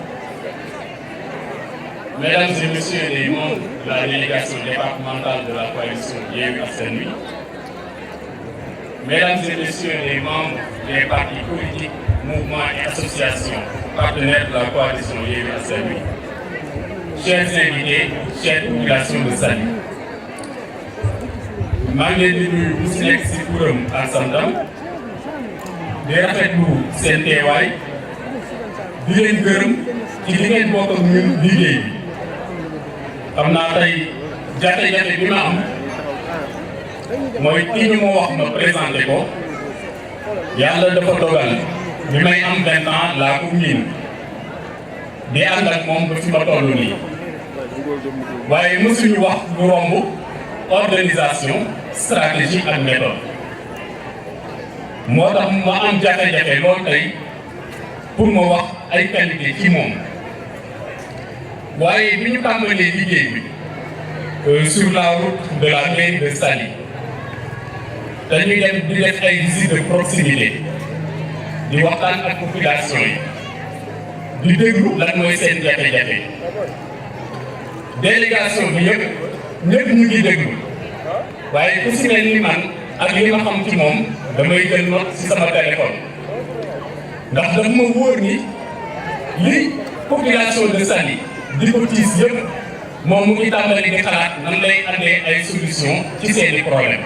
Speaker 10: mesdames et messieurs les membres de la délégation départementale de la coalition Yewwi Askan Wi, mesdames et messieurs les membres des partis politiques, mouvements et associations partenaires de la coalition Yewwi Askan Wi, chers invités, chère population de Saly, maa ngi leen di nuyu bu si nekk si turam ak santam di rafetlu seen teewaay di leen gërëm ci li ngeen bokk ak ñun liggéey bi xam naa tey jafe-jafe bi ma am mooy kii ñu ma wax ma présenté ko yàlla dafa dogal bi may am 20 ans laa ko miin di ànd ak moom ba fi ma toll nii waaye mësuñu wax lu romb organisation stratégie ak méthode moo tax ma am jafe-jafe loolu tey pour ma wax ay qualité ci moom waaye bi ñu tàmbalee liggéey bi sur la route de la mairie de Saly dañuy dem di def ay visite de proximité di waxtaan ak population yi di déglu lan mooy seen jafe-jafe délégation bi ñëpp ñu ngi déglu waaye ku si mel ni man ak li ma xam ci moom damay jël note si sama téléphone ndax dafa ma wóor ni li population de Saly di ko tiis yëpp moom mu ngi tàmbali di xalaat nan lay andee ay solution ci seeni problème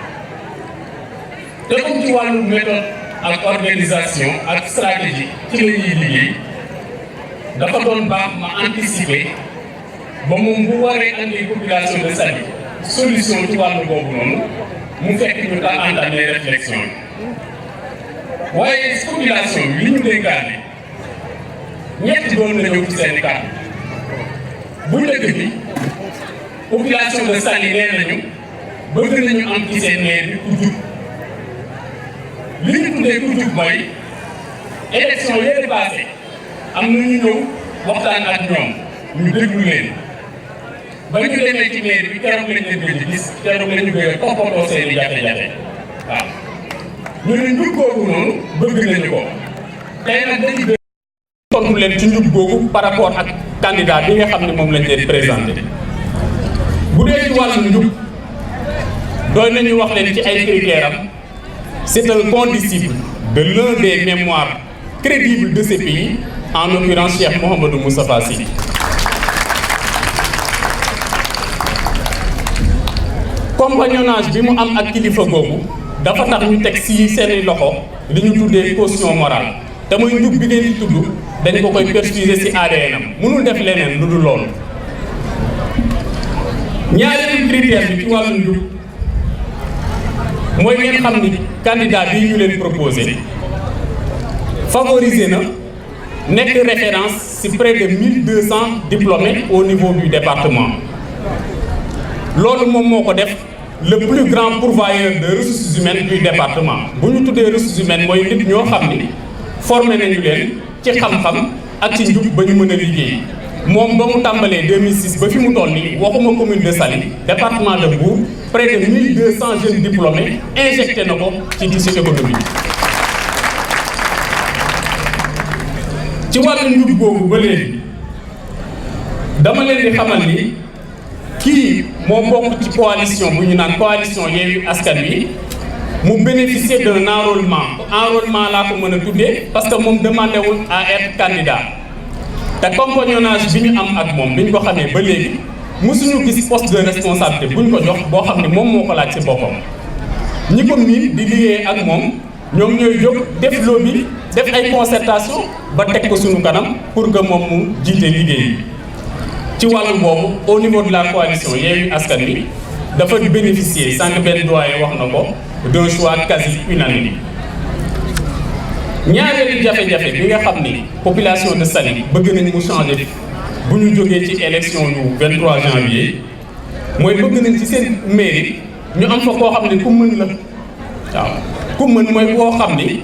Speaker 10: te comme ci wàllu méthode ak organisation ak stratégie ci la ñuy liggéey dafa doon baax ma anticiper ba moom bu waree andi population de Saly solution ci wàllu boobu noonu mu fekk ñu daal entamé réflexion bi waaye population bi li ñu dénkaane ñett doon na ñëw ci seen i kàddu bu njëkk bi population de Saly nee nañu bëgg nañu am ci seen maire bi ku jub li ñu tuddee ku jub mooy élection yële passé am na ñu ñëw waxtaan ak ñoom ñu déglu leen ba ñu demee ci maire bi keroog lañ leen gëj a gis keroog la ñu gën a toppatoo seen i jafe-jafe waaw ñu ne njub googu noonu bëgg nañu ko tey nag dañuy gën tontu leen ci njub googu par rapport ak candidat bi nga xam ne moom lañ leen présenté bu dee ci wàllu njub doy nañu wax leen ci ay critères am c'est un condisciple de l'un des mémoires crédibles de ce pays en l'occurrence Cheikh Mouhamadou Moustapha Sy. compagnonnage bi mu am ak kilifa googu dafa tax ñu teg ci seeni loxo li ñu tuddee caution morale te muy njub bi ngeen di tudd dañ ko koy perfuser ci ADN am mënul def leneen lu dul loolu. ñaareelu critère bi ci wàllu njub mooy ngeen xam ni candidat bii ñu leen proposé favorisé na nekk référence ci près de 1200 diplômés au niveau du département loolu moom moo ko def le plus grand pourvoyeur de ressources humaines du département bu ñu tuddee ressources humaines mooy nit ñoo xam ni formé nañu leen ci xam-xam ak ci njub ba ñu mën a liggéey moom ba mu tàmbalee 2006 ba fi mu toll nii waxuma commune de Saly département de Mbour près de 1200 jeunes diplômés injecté na ko ci tissu économique ci wàllu njub boobu ba léegi dama leen di xamal ni kii moo bokk ci coalition bu ñu naan coalition Yewwi Askan Wi mu bénéficier d'un enrôlement laa ko mën a tuddee parce que moom demandé wul à être candidat te compagnonnage bi ñu am ak moom bi ñu ko xamee ba léegi mosuñu gis poste de responsabilité bu ñu ko jox boo xam ne moom moo ko laaj ci boppam ñi ko miin di liggéey ak moom ñoom ñooy jóg def lobby def ay concertation ba teg ko suñu kanam pour que moom mu jiite liggéey bi ci wàllu boobu au niveau de la coalition Yewwi Askan Wi dafa bénéficier sànq benn doyen wax na ko d'un choix quasi unanime. ñaareelu jafe-jafe bi nga xam ni population de Saly bëgg nañ mu changer bu ñu jógee ci élection yu 23 janvier mooy bëgg nañ ci seen mairie ñu am fa koo xam ne ku mën la waaw ku mën mooy koo xam ni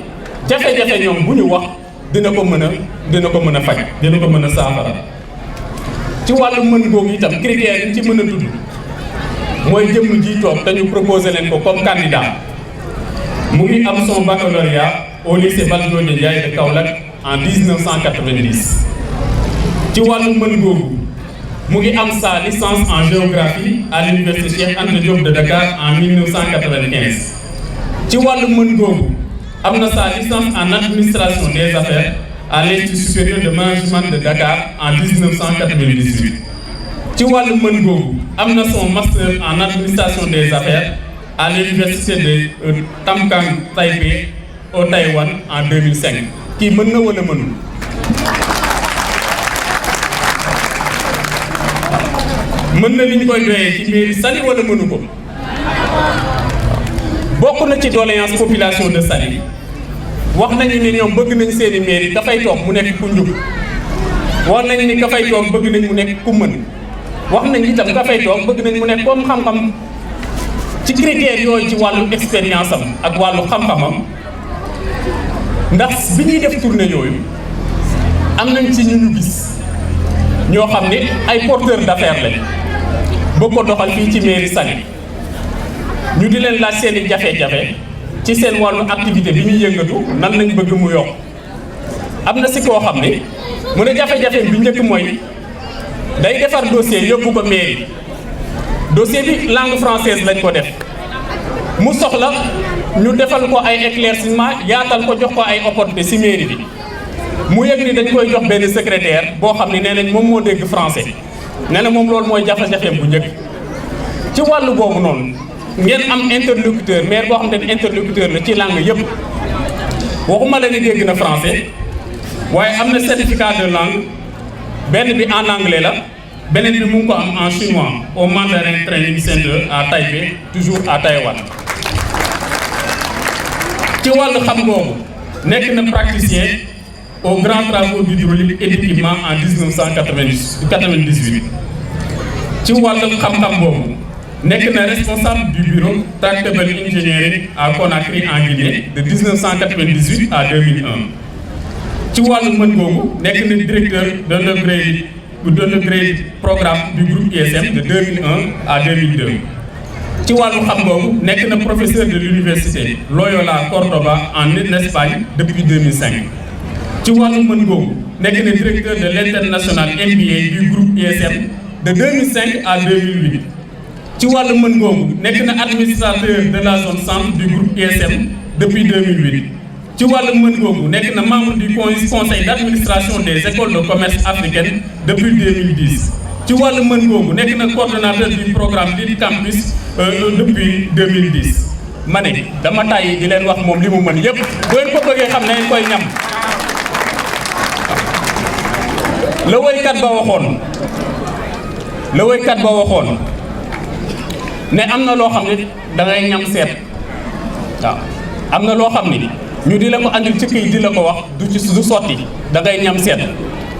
Speaker 10: jafe-jafe ñoom bu ñu wax dina ko mën a faj dina ko mën a saafara. ci wàllu mën googu itam critères yi ci mën a tudd mooy jëmm ji toog dañu proposé leen ko comme candidat mu ngi am son baccalauréat au lycée Valdiodio Ndiaye de Kaolack en 1990. ci wàllu mën googu mu ngi am sa licence en géographie à l'université Cheikh Anta Diop de Dakar en 1995. ci wàllu mën googu am na sa licence en administration des affaires à l'Institut supérieur de management de Dakar en 1998. ci wàllu mën googu am na son master en administration des affaires à l'université de Tamkang Taipei au Taïwan en 2005. kii mën na wala mënul. mën na li ñu koy doyee ci mairie Saly wala mënu ko. bokk na ci doléance population de Saly wax nañu ni ñoom bëgg nañ seeni mairie ka fay toog mu nekk ku njub wax nañu ni ka fay toog bëgg nañ mu nekk ku mën wax nañ itam ka fay toog bëgg nañ mu nekk comme xam-xam ci critères yooyu ci wàllu expérience am ak wàllu xam-xamam ndax bi ñuy def tournée yooyu am nañ ci ñu gis ñoo xam ne ay porteurs d'affaires lañ bëgg ko doxal fii ci mairie Saly ñu di leen laaj seeni jafe-jafe ci seen wàllu activité bi ñuy yëngatu nan lañ bëgg mu yokk am na si koo xam ne mu ne jafe-jafe bi njëkk mooy day defar dossier yóbbu ko mairie dossier bi langue française lañ ko def mu soxla ñu defal ko ay éclaircissement yaatal ko jox ko ay opportunité si mairie bi mu yëg ni dañ koy jox benn secrétaire boo xam ne nee nañ moom moo dégg français nee na moom loolu mooy jafe-jafe bu njëkk ci wàllu boobu noonu ngeen am interlocuteur maire boo xam ne interlocuteur la ci langue yëpp waxuma la ni dégg na français waaye am na certificat de langue benn bi en anglais la beneen bi mu ngi ko am en chinois au Mandarin Training Center à Taipei toujours à Taïwan. ci wàllu xam boobu nekk na praticien aux grands travaux d'hydraulique et d'équipement en 1998 ci wàllu xam-xam boobu. nekk na responsable du bureau Tractable Engineering à Conakry en Guinée de 1998 à 2001 ci wàllu mën googu nekk na directeur de l'upgrade programme du groupe ISM de 2001 à 2002 ci wàllu xam googu nekk na professeur de l'université Loyola Cordoba en Espagne depuis 2005 ci wàllu mën googu nekk na directeur de l'international MBA du groupe ISM de 2005 à 2008 ci wàllu mën googu nekk na administrateur de la zone centre du groupe ISM depuis 2008 ci wàllu mën googu nekk na membre du conseil d'administration des écoles de commerce africaines depuis 2010 ci wàllu mën googu nekk na coordonnateur du programme Lead Campus depuis 2010 ma ne dama tàyyi di leen wax moom li mu mën yépp bu ngeen ko bëggee xam ne ngeen koy ñam la woykat ba waxoon ne am na loo xam ne da ngay ñam seet waaw am na loo xam ni ñu di la ko andil ci këy di la ko wax du sotti da ngay ñam seet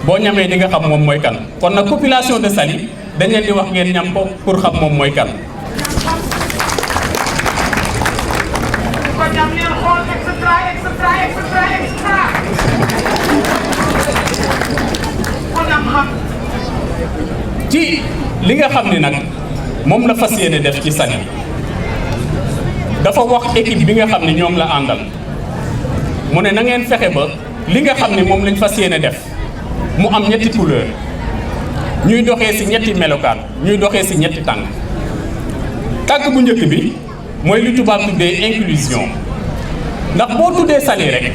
Speaker 10: boo ñamee di nga xam moom mooy kan kon nag population de Saly dañ leen di wax ngeen ñam ko pour xam moom mooy kan. ci li nga xam ni nag moom la fas yéene def ci Saly dafa wax équipe bi nga xam ne ñoom la àndal mu ne na ngeen fexe ba li nga xam ne moom lañ fas yéene def mu am ñetti couleur ñuy doxee ci ñetti melokaan ñuy doxee ci ñetti tànk bu njëkk bi mooy li tubaab tuddee inclusion ndax boo tuddee Saly rek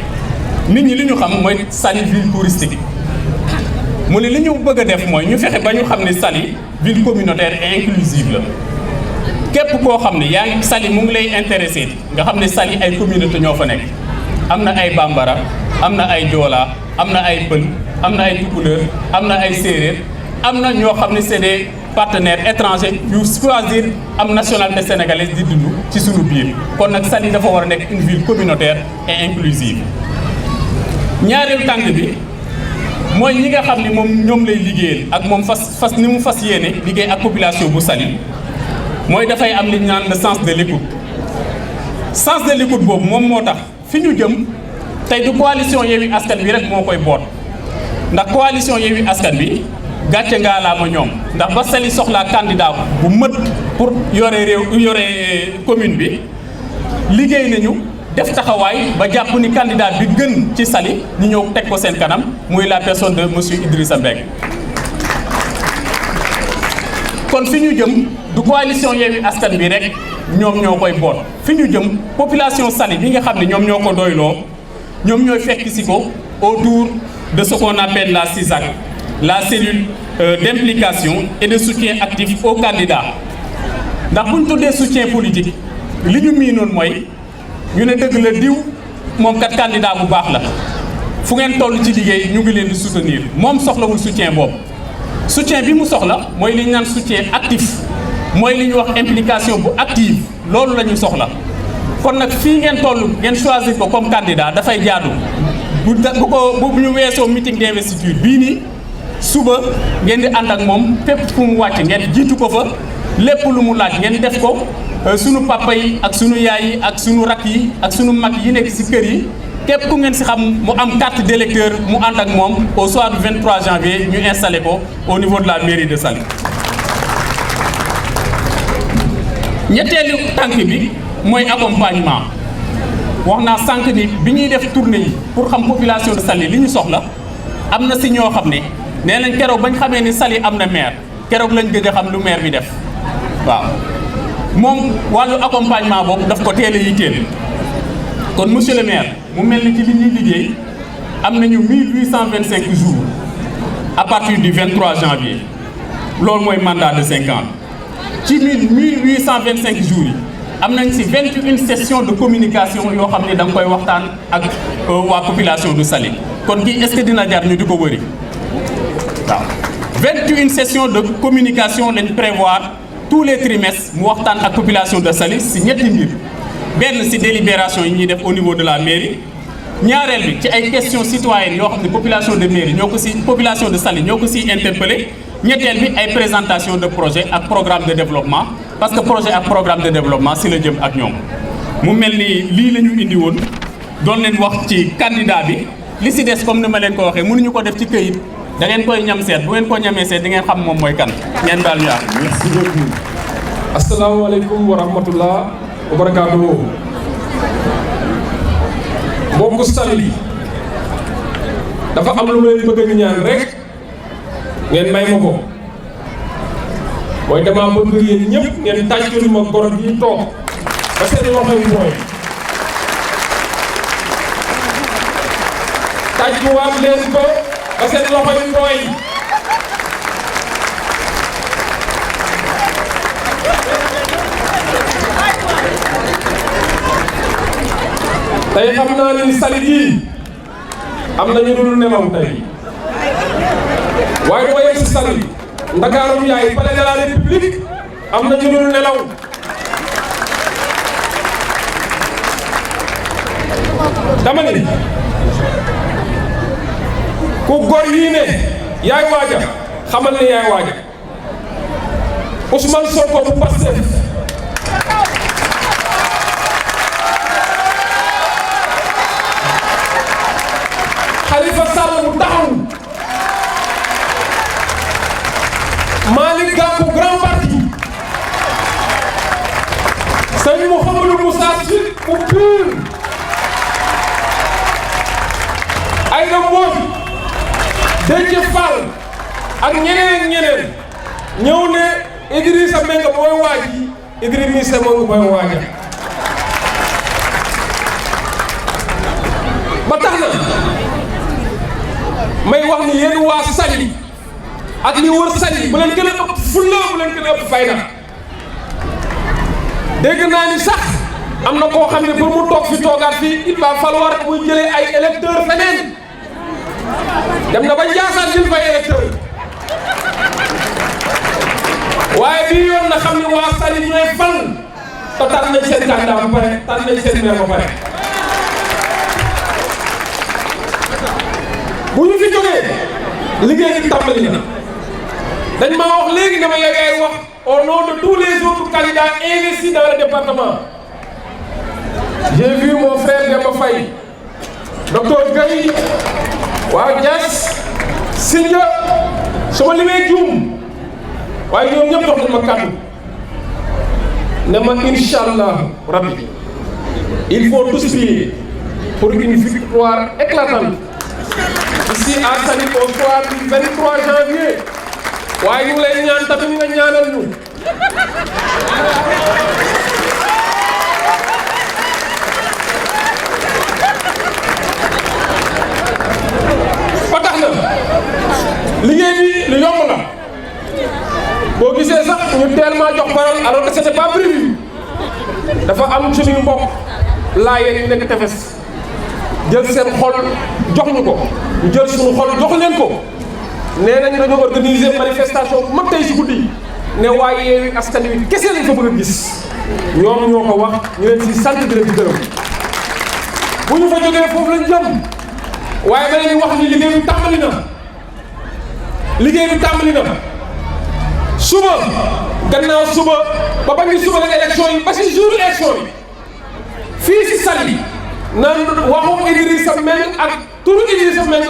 Speaker 10: nit ñi li ñu xam mooy Saly ville touristique mu ne li ñu bëgg a def mooy ñu fexe ba ñu xam ne Saly ville communautaire et inclusive la képp koo xam ne yaa ngi Saly mu ngi lay intéressé nga xam ne Saly ay communauté ñoo fa nekk am na ay bambara am na ay joola am na ay pël am na ay tukulóor am na ay séeréer am na ñoo xam ne c'est des partenaires étrangers yu choisir am nationalité sénégalaise di dund ci sunu biir kon nag Saly dafa war a nekk une ville communautaire et inclusive. ñaareelu tànk bi mooy ñi nga xam ne moom ñoom lay liggéeyal ak moom fas ni mu fas yéene liggéey ak population bu Saly mooy dafay am li ñu naan le sens de l'écoute. sens de l'écoute boobu moom moo tax fi ñu jëm tey du coalition Yewwi Askan Wi rek moo koy boot ndax coalition Yewwi Askan Wi gàcce ngaa laa ma ñoom ndax ba Saly soxlaa candidat bu mët pour yore commune bi liggéey nañu def taxawaay ba jàpp ni candidat bi gën ci Saly ñu ñëw teg ko seen kanam muy la personne de monsieur Idrissa Mbengue. kon fi ñu jëm du coalition Yewwi Askan Wi rek ñoom ñoo koy boot fi ñu jëm population Saly bi nga xam ne ñoom ñoo ko doyloo ñoom ñooy fekk si ko autour de ce qu'on appelle la CISAC, la cellule d'implication et de soutien actif aux candidats. ndax bu ñu tuddee soutien politique li ñu miinoon mooy ñu ne dëgg la diw moom kat candidat bu baax la fu ngeen toll ci liggéey ñu ngi leen di soutenir moom soxlawul soutien boobu. soutien bi mu soxla mooy li ñu naan soutien actif mooy li ñuy wax implication bu active loolu la ñu soxla kon nag fii ngeen toll ngeen choisir ko comme candidat dafay jaadu bu ñu weesoo meeting d'investiture bii nii suba ngeen di ànd ak moom fépp fu mu wàcc ngeen jiitu ko fa lépp lu mu laaj ngeen def ko sunu papa yi ak sunu yaay yi ak sunu rak yi ak sunu mag yi nekk ci kër yi képp ku ngeen ci xam mu am carte d'électeur mu ànd ak moom au soir du 23 janvier ñu installé ko au niveau de la mairie de Saly. ñetteelu tànk bi mooy accompagnement wax naa sànq ni bi ñuy def tournée yi pour xam population de Saly li ñu soxla am na ci ñoo xam ne nee nañ keroog bañ xamee ni Saly am na maire keroog lañ gëj a xam lu maire bi def waaw moom wàllu accompagnement boobu daf ko teel a yitteel kon monsieur le maire mu mel ni ci li ñuy liggéey am nañu 1825 jours à partir du 23 janvier loolu mooy mandat de 5 ans ci 1825 jours yi am nañ ci 21 sessions de communication yoo xam ne da nga koy waxtaan ak waa population de Saly kon kii est-ce que dina jar ñu di ko wëri waaw 21 sessions de communication lañ prévoir tous les trimestres mu waxtaan ak population de Saly ci ñetti mbir benn ci délibération yi ñuy def au niveau de la mairie ñaareel bi ci ay questions citoyennes yoo xam ne population de mairie ñoo ko ci population de Saly ñoo ko ci interpellé ñetteel bi ay présentation de projet ak programme de développement parce que projet ak programme de développement ci la jëm ak ñoom mu mel ni lii la ñu indi woon doon leen wax ci candidat bi li ci des comme ni ma leen ko waxee mënuñu ko def ci këyit da ngeen koy ñam seet bu ngeen ko ñamee seet di ngeen xam moom mooy kan ngeen daal ñu
Speaker 11: merci beaucoup. asalaamaaleykum wa rahmatullah wa barakaatuhu. mbokku Saly dafa am lu ma leen bëgg a ñaan rek ngeen may ma ko mooy dama bëgg yéen ñëpp ngeen tàccul ma goro bi toog ba seen loxo yi booy tàccuwaat leen ko ba seen loxo yi booy tey xam naa ni Saly gii am na ñu dul nelaw tey waaye boo yegg si Saly Ndakaaru yaay palais de la République am na ñu dul nelaw dama ni ku góor yii ne yaay waaja xamal ni yaay waaja Ousmane Sonko bu Pastef Khalifa Sall mu taxaw Malick Gakou grand parti Serigne Mouhamadou Moussa Sy bu PUR Aïda Mbodj Déthié Fall ak ñeneen ñëw ne Idrissa Mbengue mooy waaji Idrissa Mbengue mooy waaja ba tax na may wax ni yéen waa Saly ak li wër Saly bu leen gën a ëpp fulla bu leen gën a ëpp fayda dégg naa ni sax am na koo xam ne pour mu toog fi toogaat fii il va falloir muy jëlee ay électeurs feneen dem na ba Ndiassane jël fay électeurs na xam ne waa Saly ñooy fal te tànn nañ seen candidat ba pare tànn nañ seen maire ba pare. bu ñu fi jógee liggéey bi tàmbali na dañ maa wax léegi dama yaay wax au nom de tous les autres candidats investis dans le département. J'ai vu mon frère Demba Faye, docteur Gaye, waa Dias, Sindia, su ma limee juum waaye ñoom ñëpp jox nañ ma kàddu ne ma incha allah rabbi il faut tous prier pour une victoire éclatante ici à Saly au soir du 23 janvier waaye ñu ngi lay ñaan tamit nga ñaanal ñu. ba tax na liggéey bi lu yomb la boo gisee sax ñu teel maa jox parole alors que c'était pas prévu dafa am suñuy mbokk laayeen yu nekk tefes jël seen xol jox ñu ko ñu jël suñu xol jox leen ko nee nañu dañoo organiser manifestation bu mag tey si guddi ne waaye Yewwi Askan Wi kese lañ fa bëgg a gis ñoom ñoo ko wax ñu leen si sant di leen di gërëm bu ñu fa jógee foofu lañ jëm waaye ba leen wax ni liggéey bi tàmbali na liggéey bi tàmbali na suba gannaaw suba ba bañ suba la élection yi ba si jour élection yi fii si Saly naan waxu Idrissa Meng ak turu Idrissa Meng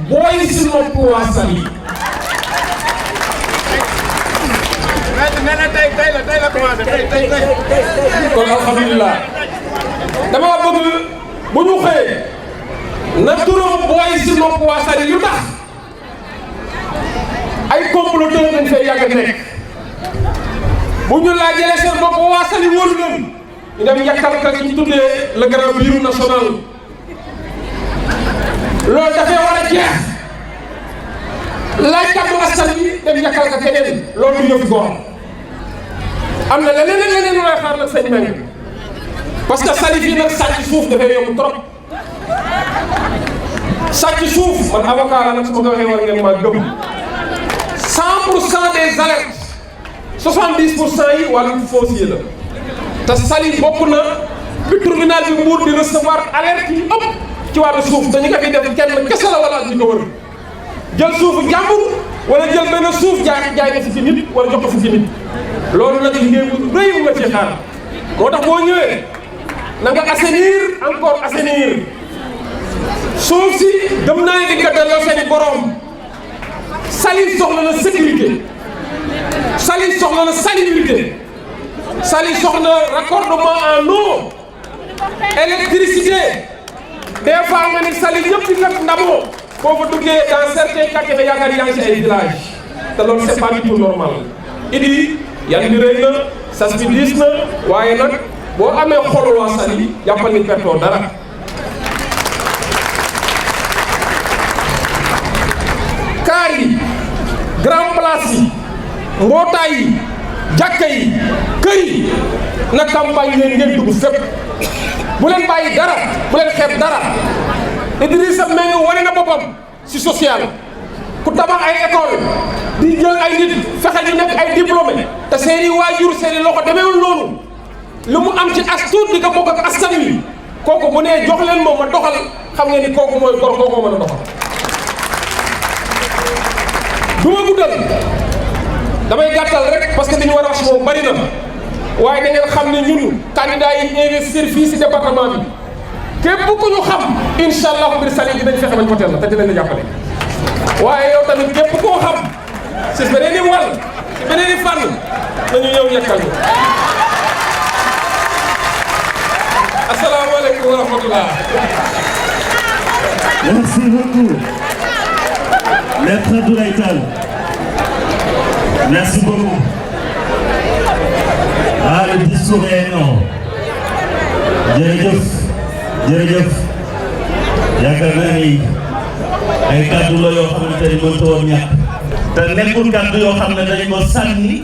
Speaker 11: booy si nopp waa Saly. tey la commencé tey. kon alhamdulilah dama bëgg bu ñu xëyee na turam booy si nopp waa Saly yu tax ay comploteurs dañ fay yàgg nekk bu ñu laajee seen bopp waa Saly wóolu leen ñu dem yàkkal ka ci tuddee le grand bureau national loolu dafay war a jeex laaj kàddu askan bi dem yàkkal ka keneen loolu du yëf góor am na leneen looy xaar nag sëñ Meng parce que Saly fii nag sàcc suuf dafay yomb trop sàcc suuf man avocat la nag su ma ko waxee war ngeen maa gëm 100% des alertes 70% yi wàllu foncier la te Saly bokk na bi tribunal bi Mbour di recevoir alerte yi ëpp ci wàllu suuf dañu ko fi def kenn kese la wala ñu ko wër jël suufu jàmbur wala jël benn suuf jaay ko fukki nit wala jox ko fukki nit loolu nag liggéey bu rëy bu nga ci xaar moo tax boo ñëwee na nga assainir encore assainir suuf si gëm naa ne di nga delloo seeni borom Saly soxla na sécurité Saly soxla na salubrité Saly soxla raccordement en eau électricité des fois nga ni Saly ñëpp di nag ndamoo boo fa duggee dans certains quartiers da yaakaar yaa ngi ci ay village te loolu c'est pas du tout normal idi yan bi rëy na sas bi diis na waaye nag boo amee xolu waa Saly jàppal ni pertoo dara kaar yi grand place yi mbootaay yi jàkka yi kër yi na campagne leen ngeen dugg fépp bu leen bàyyi dara bu leen xeeb dara Idrissa Meng wane na boppam si social ku tabax ay école di jël ay nit fexe ñu nekk ay diplômé te seeni waajur seeni loxo demeewul noonu lu mu am ci as tuut di ko bokk ak askan wi kooku bu nee jox leen moom ma doxal xam ngeen ni kooku mooy gor kooku mën a doxal du ma guddal damay gàttal rek parce que li ñu war a wax moom bari na waaye da ngeen xam ne ñun candidat yi investir fii si département bi képp ku ñu xam incha allah biir Saly dinañ fexe bañ voté la te dinañ la jàppale waaye yow tamit képp koo xam si beneen i wàll si beneen i fànn nañu ñëw yekkal ñu. asalaamaaleykum wa rahmatullah.
Speaker 7: Merci beaucoup. Maître Abdoulaye Tall. Merci beaucoup. Ah, le discours est énorme. jërëjëf jërëjëf yaakaar naa ni ay kàddu la yoo xamante ni mënta woon ñàkk te nekkul kàddu yoo xam ne dañu ko sànni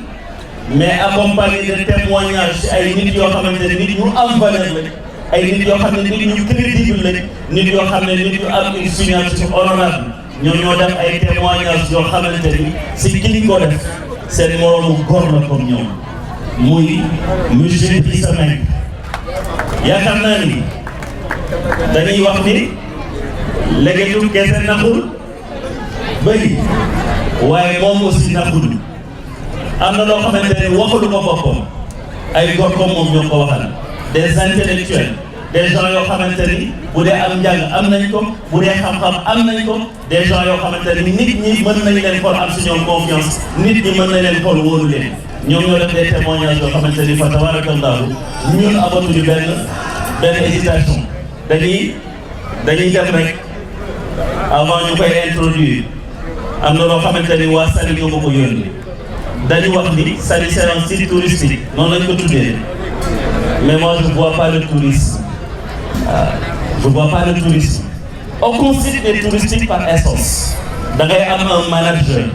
Speaker 7: mais accompagné de témoignages ay nit yoo xamante ne nit ñu am valeur lañ ay nit yoo xam ne nit ñu crédible lañ nit yoo xam ne nit ñu am une signature honorable ñoom ñoo def ay témoignages yoo xamante ni si ki li ko def seen moroomu góor la comme ñoom muy monsieur Idrissa Mengue yaakaar naa ni dañuy wax ni légetu kese naxul bëri waaye moom aussi naxul am na loo xamante ne waxalu ma boppam ay góor comme moom ñoo ko waxal des intellectuels des gens yoo xamante ni bu dee am njàng am nañ ko bu dee xam-xam am nañ ko des gens yoo xamante ni nit ñi mën nañ leen xool am si ñoom confiance nit ñi mën nañ leen xool wóolu leen ñoom ñoo def des témoignages yoo xamante ni fa tabarakallahu ñun amatuñu benn hésitation dañuy dem rek avant ñu koy introduire am na loo xamante ni waa Saly ñoo ma ko yónni dañu wax ni Saly c'est un site touristique noonu lañ ko tuddee mais moi je vois pas le tourisme je vois pas le tourisme aucun site est touristique par essence da ngay am un manager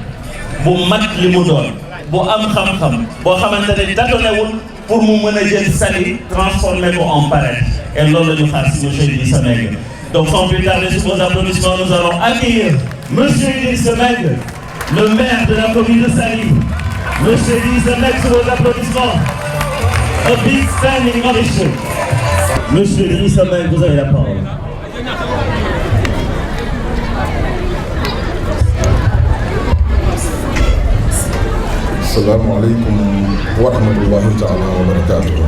Speaker 7: bu mat li mu doon bu am xam-xam boo xamante ne datonewul pour mu mën a jël Saly transformer ko en paradis et loolu la ñu xaar si monsieur Idrissa Mengue. Donc sans plus tarder, sous vos applaudissements, nous allons accueillir monsieur Idrissa Mengue, le maire de la commune de Saly. Monsieur Idrissa Mengue, sous vos applaudissements. A big standing ovation. Monsieur Idrissa Mengue, vous avez la parole.
Speaker 12: Assalamu alaikum wa rahmatullahi ta'ala wa barakatuh.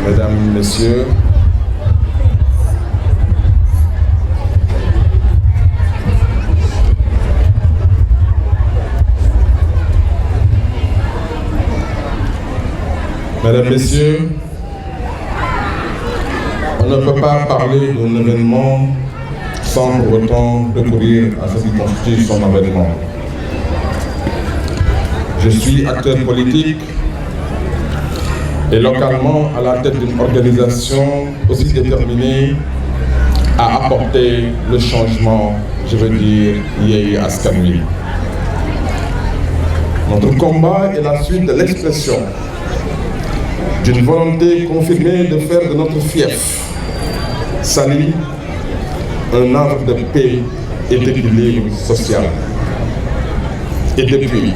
Speaker 12: Mesdames, Messieurs, Mesdames, Messieurs, on ne peut pas parler d'un événement sans pour autant recourir à ce qui constitue son avènement. Je suis acteur politique et localement à la tête d'une organisation aussi déterminée à apporter le changement, je veux dire, Yewwi Askan Wi. Notre combat est la suite de l'expression d'une volonté confirmée de faire de notre fief Saly un havre de paix et d'équilibre social. Et depuis,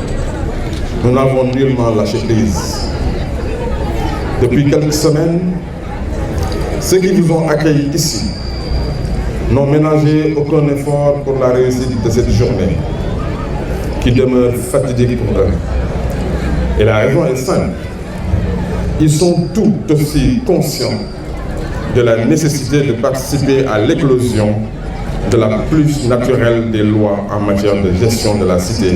Speaker 12: nous n'avons nullement lâché prise. Depuis quelques semaines, ceux qui vous ont accueillis ici n'ont ménagé aucun effort pour la réussite de cette journée, qui demeure fatidique pour eux. Et la raison est simple. Ils sont tout aussi conscients de la nécessité de participer à l'éclosion de la plus naturelle des lois en matière de gestion de la cité,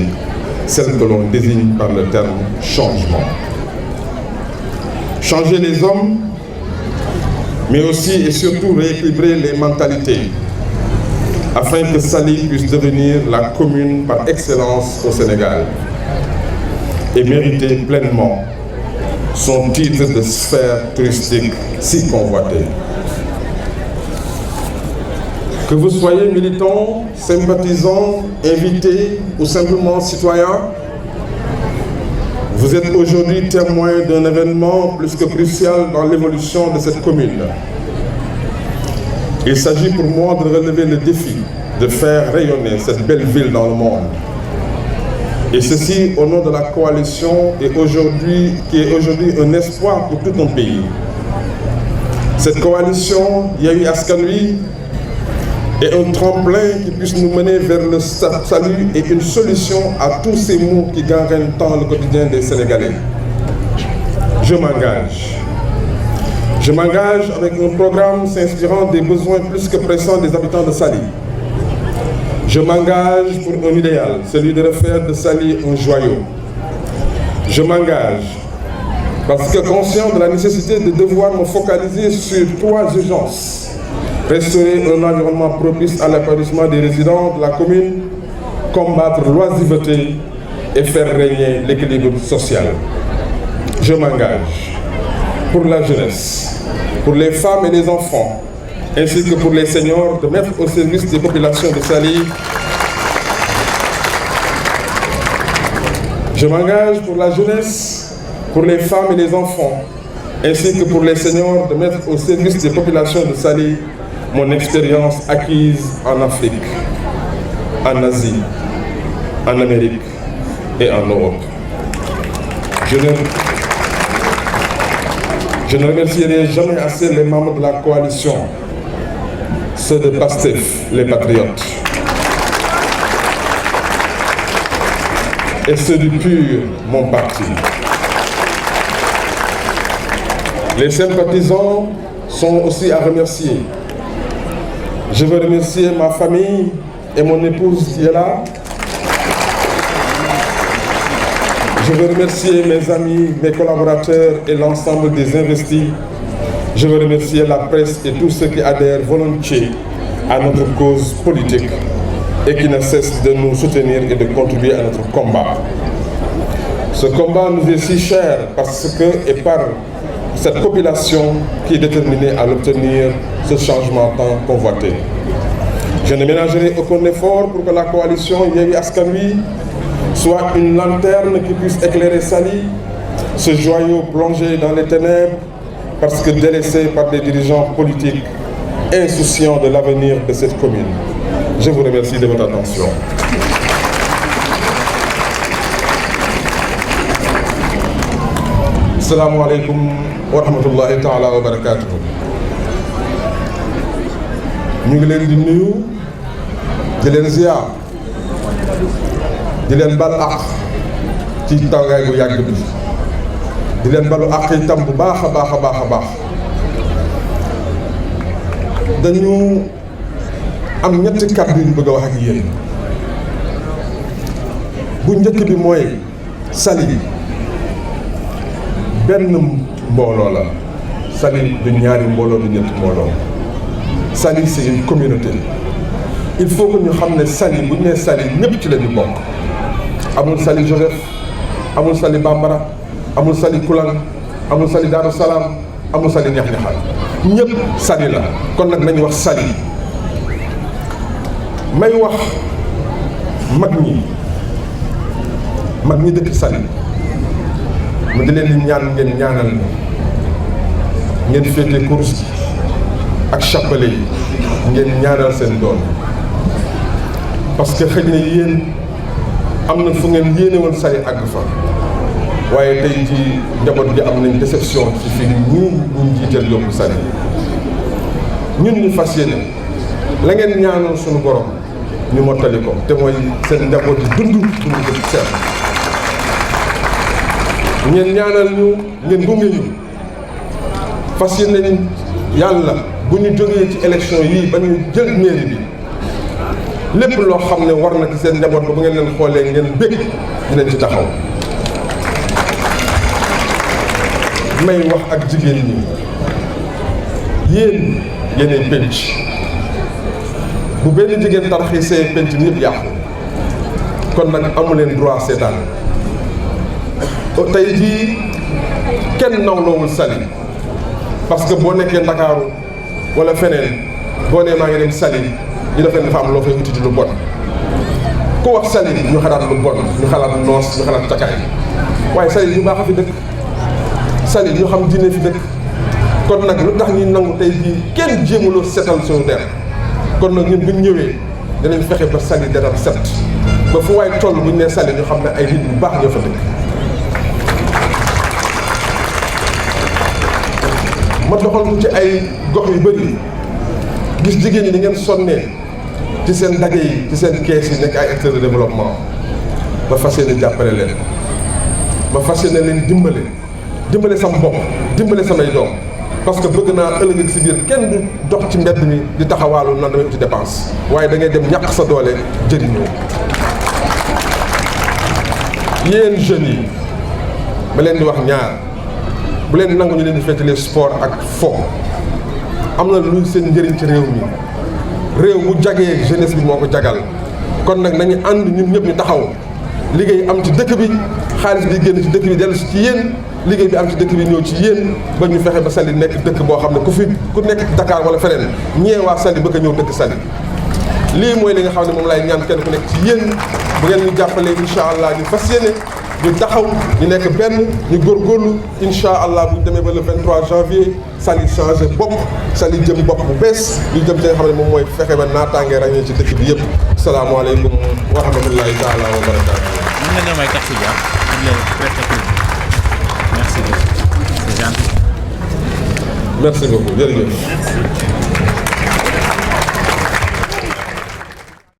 Speaker 12: celle que l'on désigne par le terme changement. Changer les hommes, mais aussi et surtout rééquilibrer les mentalités, afin que Saly puisse devenir la commune par excellence au Sénégal et mériter pleinement son titre de sphère touristique si convoité. Que vous soyez militant, sympathisant, invité ou simplement citoyen, vous êtes aujourd'hui témoin d'un événement plus que crucial dans l'évolution de cette commune. Il s'agit pour moi de relever le défi de faire rayonner cette belle ville dans le monde. Et ceci au nom de la coalition qui est aujourd'hui un espoir pour tout un pays. Cette coalition, Yewwi Askan Wi, est un tremplin qui puisse nous mener vers le salut et une solution à tous ces maux qui gangrènent tant le quotidien des Sénégalais. Je m'engage. Je m'engage avec un programme s'inspirant des besoins plus que pressants des habitants de Saly. Je m'engage pour un idéal, celui de refaire de Saly un joyau. Je m'engage parce que conscient de la nécessité de devoir me focaliser sur 3 urgences. Restaurer un environnement propice à l'épanouissement des résidents de la commune, combattre l'oisiveté et faire régner l'équilibre social. Je m'engage pour la jeunesse, pour les femmes et les enfants, ainsi que pour les seniors, de mettre au service des populations de Saly. Je m'engage pour la jeunesse, pour les femmes et les enfants, ainsi que pour les seniors, de mettre au service des populations de Saly mon expérience acquise en Afrique, en Asie, en Amérique et en Europe. Je ne remercierai jamais assez les membres de la coalition, ceux de PASTEF, les patriotes, et ceux du PUR, mon parti. Les sympathisants sont aussi à remercier. Je veux remercier ma famille et mon épouse qui est là. Je veux remercier mes amis, mes collaborateurs et l'ensemble des investis. Je veux remercier la presse et tous ceux qui adhèrent volontiers à notre cause politique et qui ne cessent de nous soutenir et de contribuer à notre combat. Ce combat nous est si cher parce que, et par cette population qui est déterminée à l'obtenir, ce changement tant convoité. Je ne ménagerai aucun effort pour que la coalition Yewwi Askan Wi soit une lanterne qui puisse éclairer Saly, ce joyau plongé dans les ténèbres parce que délaissé par des dirigeants politiques insouciants de l'avenir de cette commune. Je vous remercie de votre attention. Assalamu alaikum wa rahmatullahi ta'ala wa barakatuh. Ñu ngi leen di nuyu di leen ziar di leen bal àq ci tàngaay bu yàgg bi di leen balu àq itam bu baax a baax a baax a baax. Dañu am ñetti kàddu yu ñu bëgg a wax ak yéen. Bu njëkk bi mooy Saly benn mbooloo la. Saly du ñaari mbooloo du ñetti mbooloo. Saly c'est une communauté. Il faut que ñu xam ne Saly bu ñu nee Saly ñëpp ci la ñu bokk. Amul Saly Joseph, amul Saly Bambara, amul Saly Kulang, amul Saly Darou Salam, amul Saly Ñax-Ñaxal. ñëpp Saly la kon nag nañu wax Saly. May wax mag ñi dëkk Saly ma di leen di ñaan ngeen ñaanal ngeen féete course ak chapelet yi ngeen ñaanal seen doon parce que xëy na yéen am na fu ngeen yéene woon Saly àgg fa waaye tey ci njaboot gi am nañ déception ci fi ñu jiital yóbbu Saly ñun ñu fas yéene la ngeen ñaanoon suñu borom ñu mottali ko te mooy seen njaboot yi dund ko ci seet ngeen ñaanal ñu ngeen gunge ñu fas yéene yàlla bu ñu jógee ci élection yii ba ñu jël mairie bi lépp loo xam ne war na ci seen njaboot ba bu ngeen leen xoolee ngeen bëgg dinañ ci taxaw. May wax ak jigéen ñi yéen yéenay penc bu benn jigéen tarxiisee penc ñëpp yàqu kon nag amu leen droit seetaan tey jii kenn nawloowul Saly parce que boo nekkee Ndakaaru wala feneen boo nee maa ngi dem Saly ñu defee dafa am loo fay uti lu bon ku wax Saly ñu xalaat lu bon ñu xalaat noos ñu xalaat cakaay waaye Saly ñu baax a fi dëkk Saly ñu xam diine fi dëkk kon nag lu tax ñuy nangu tey jii kenn jéemaloo setal suñu der kon nag ñun buñ ñëwee dinañ fexe ba Saly deram set ba fu waay toll buñ nee Saly ñu xam ne ay nit bu baax ñoo fa dëkk. ma doxal ko ci ay gox yu bëri gis jigéen ñi di ngeen sonnee ci seen daje yi ci seen kees yi nekk ay acteurs de développement ba fas yéene jàppale leen ba fas yéene leen dimbale sama bopp dimbale samay doom parce que bëgg naa ëllëg si biir kenn du dox ci mbedd mi di taxawaalu nan damay uti dépense waaye da ngay dem ñàkk sa doole jëriñoo. Yéen jeunes yi ma leen di wax ñaar bu leen nangu ñu leen di féetalee sport ak fo am na luy seen njëriñ ci réew mi réew bu jagee jeunesse bi moo ko jagal kon nag nañu ànd ñun ñëpp ñu taxaw liggéey am ci dëkk bi xaalis bi génn ci dëkk bi dellu si ci yéen liggéey bi am ci dëkk bi ñëw ci yéen ba ñu fexe ba Saly nekk dëkk boo xam ne ku nekk Dakar wala feneen ñee waa Saly bëgg a ñëw dëkk Saly lii mooy li nga xam ne moom laay ñaan kenn ku nekk ci yéen bu ngeen ñu jàppalee incha allah ñu fas yéene ñu taxaw ñu nekk benn ñu góorgóorlu incha allah bu ñu demee ba le 23 janvier Saly changé bopp Saly jëm bopp bu bees ñu jëm ci nga xam ne moom mooy fexe ba naataange ràññee ci dëkk bi yëpp salaamaaleykum wa rahmatullahi taala wa barakaatu.
Speaker 13: nga ñëw may Kapsu Dia il est très technique merci beaucoup c'est gentil.
Speaker 12: Merci beaucoup jërëjëf.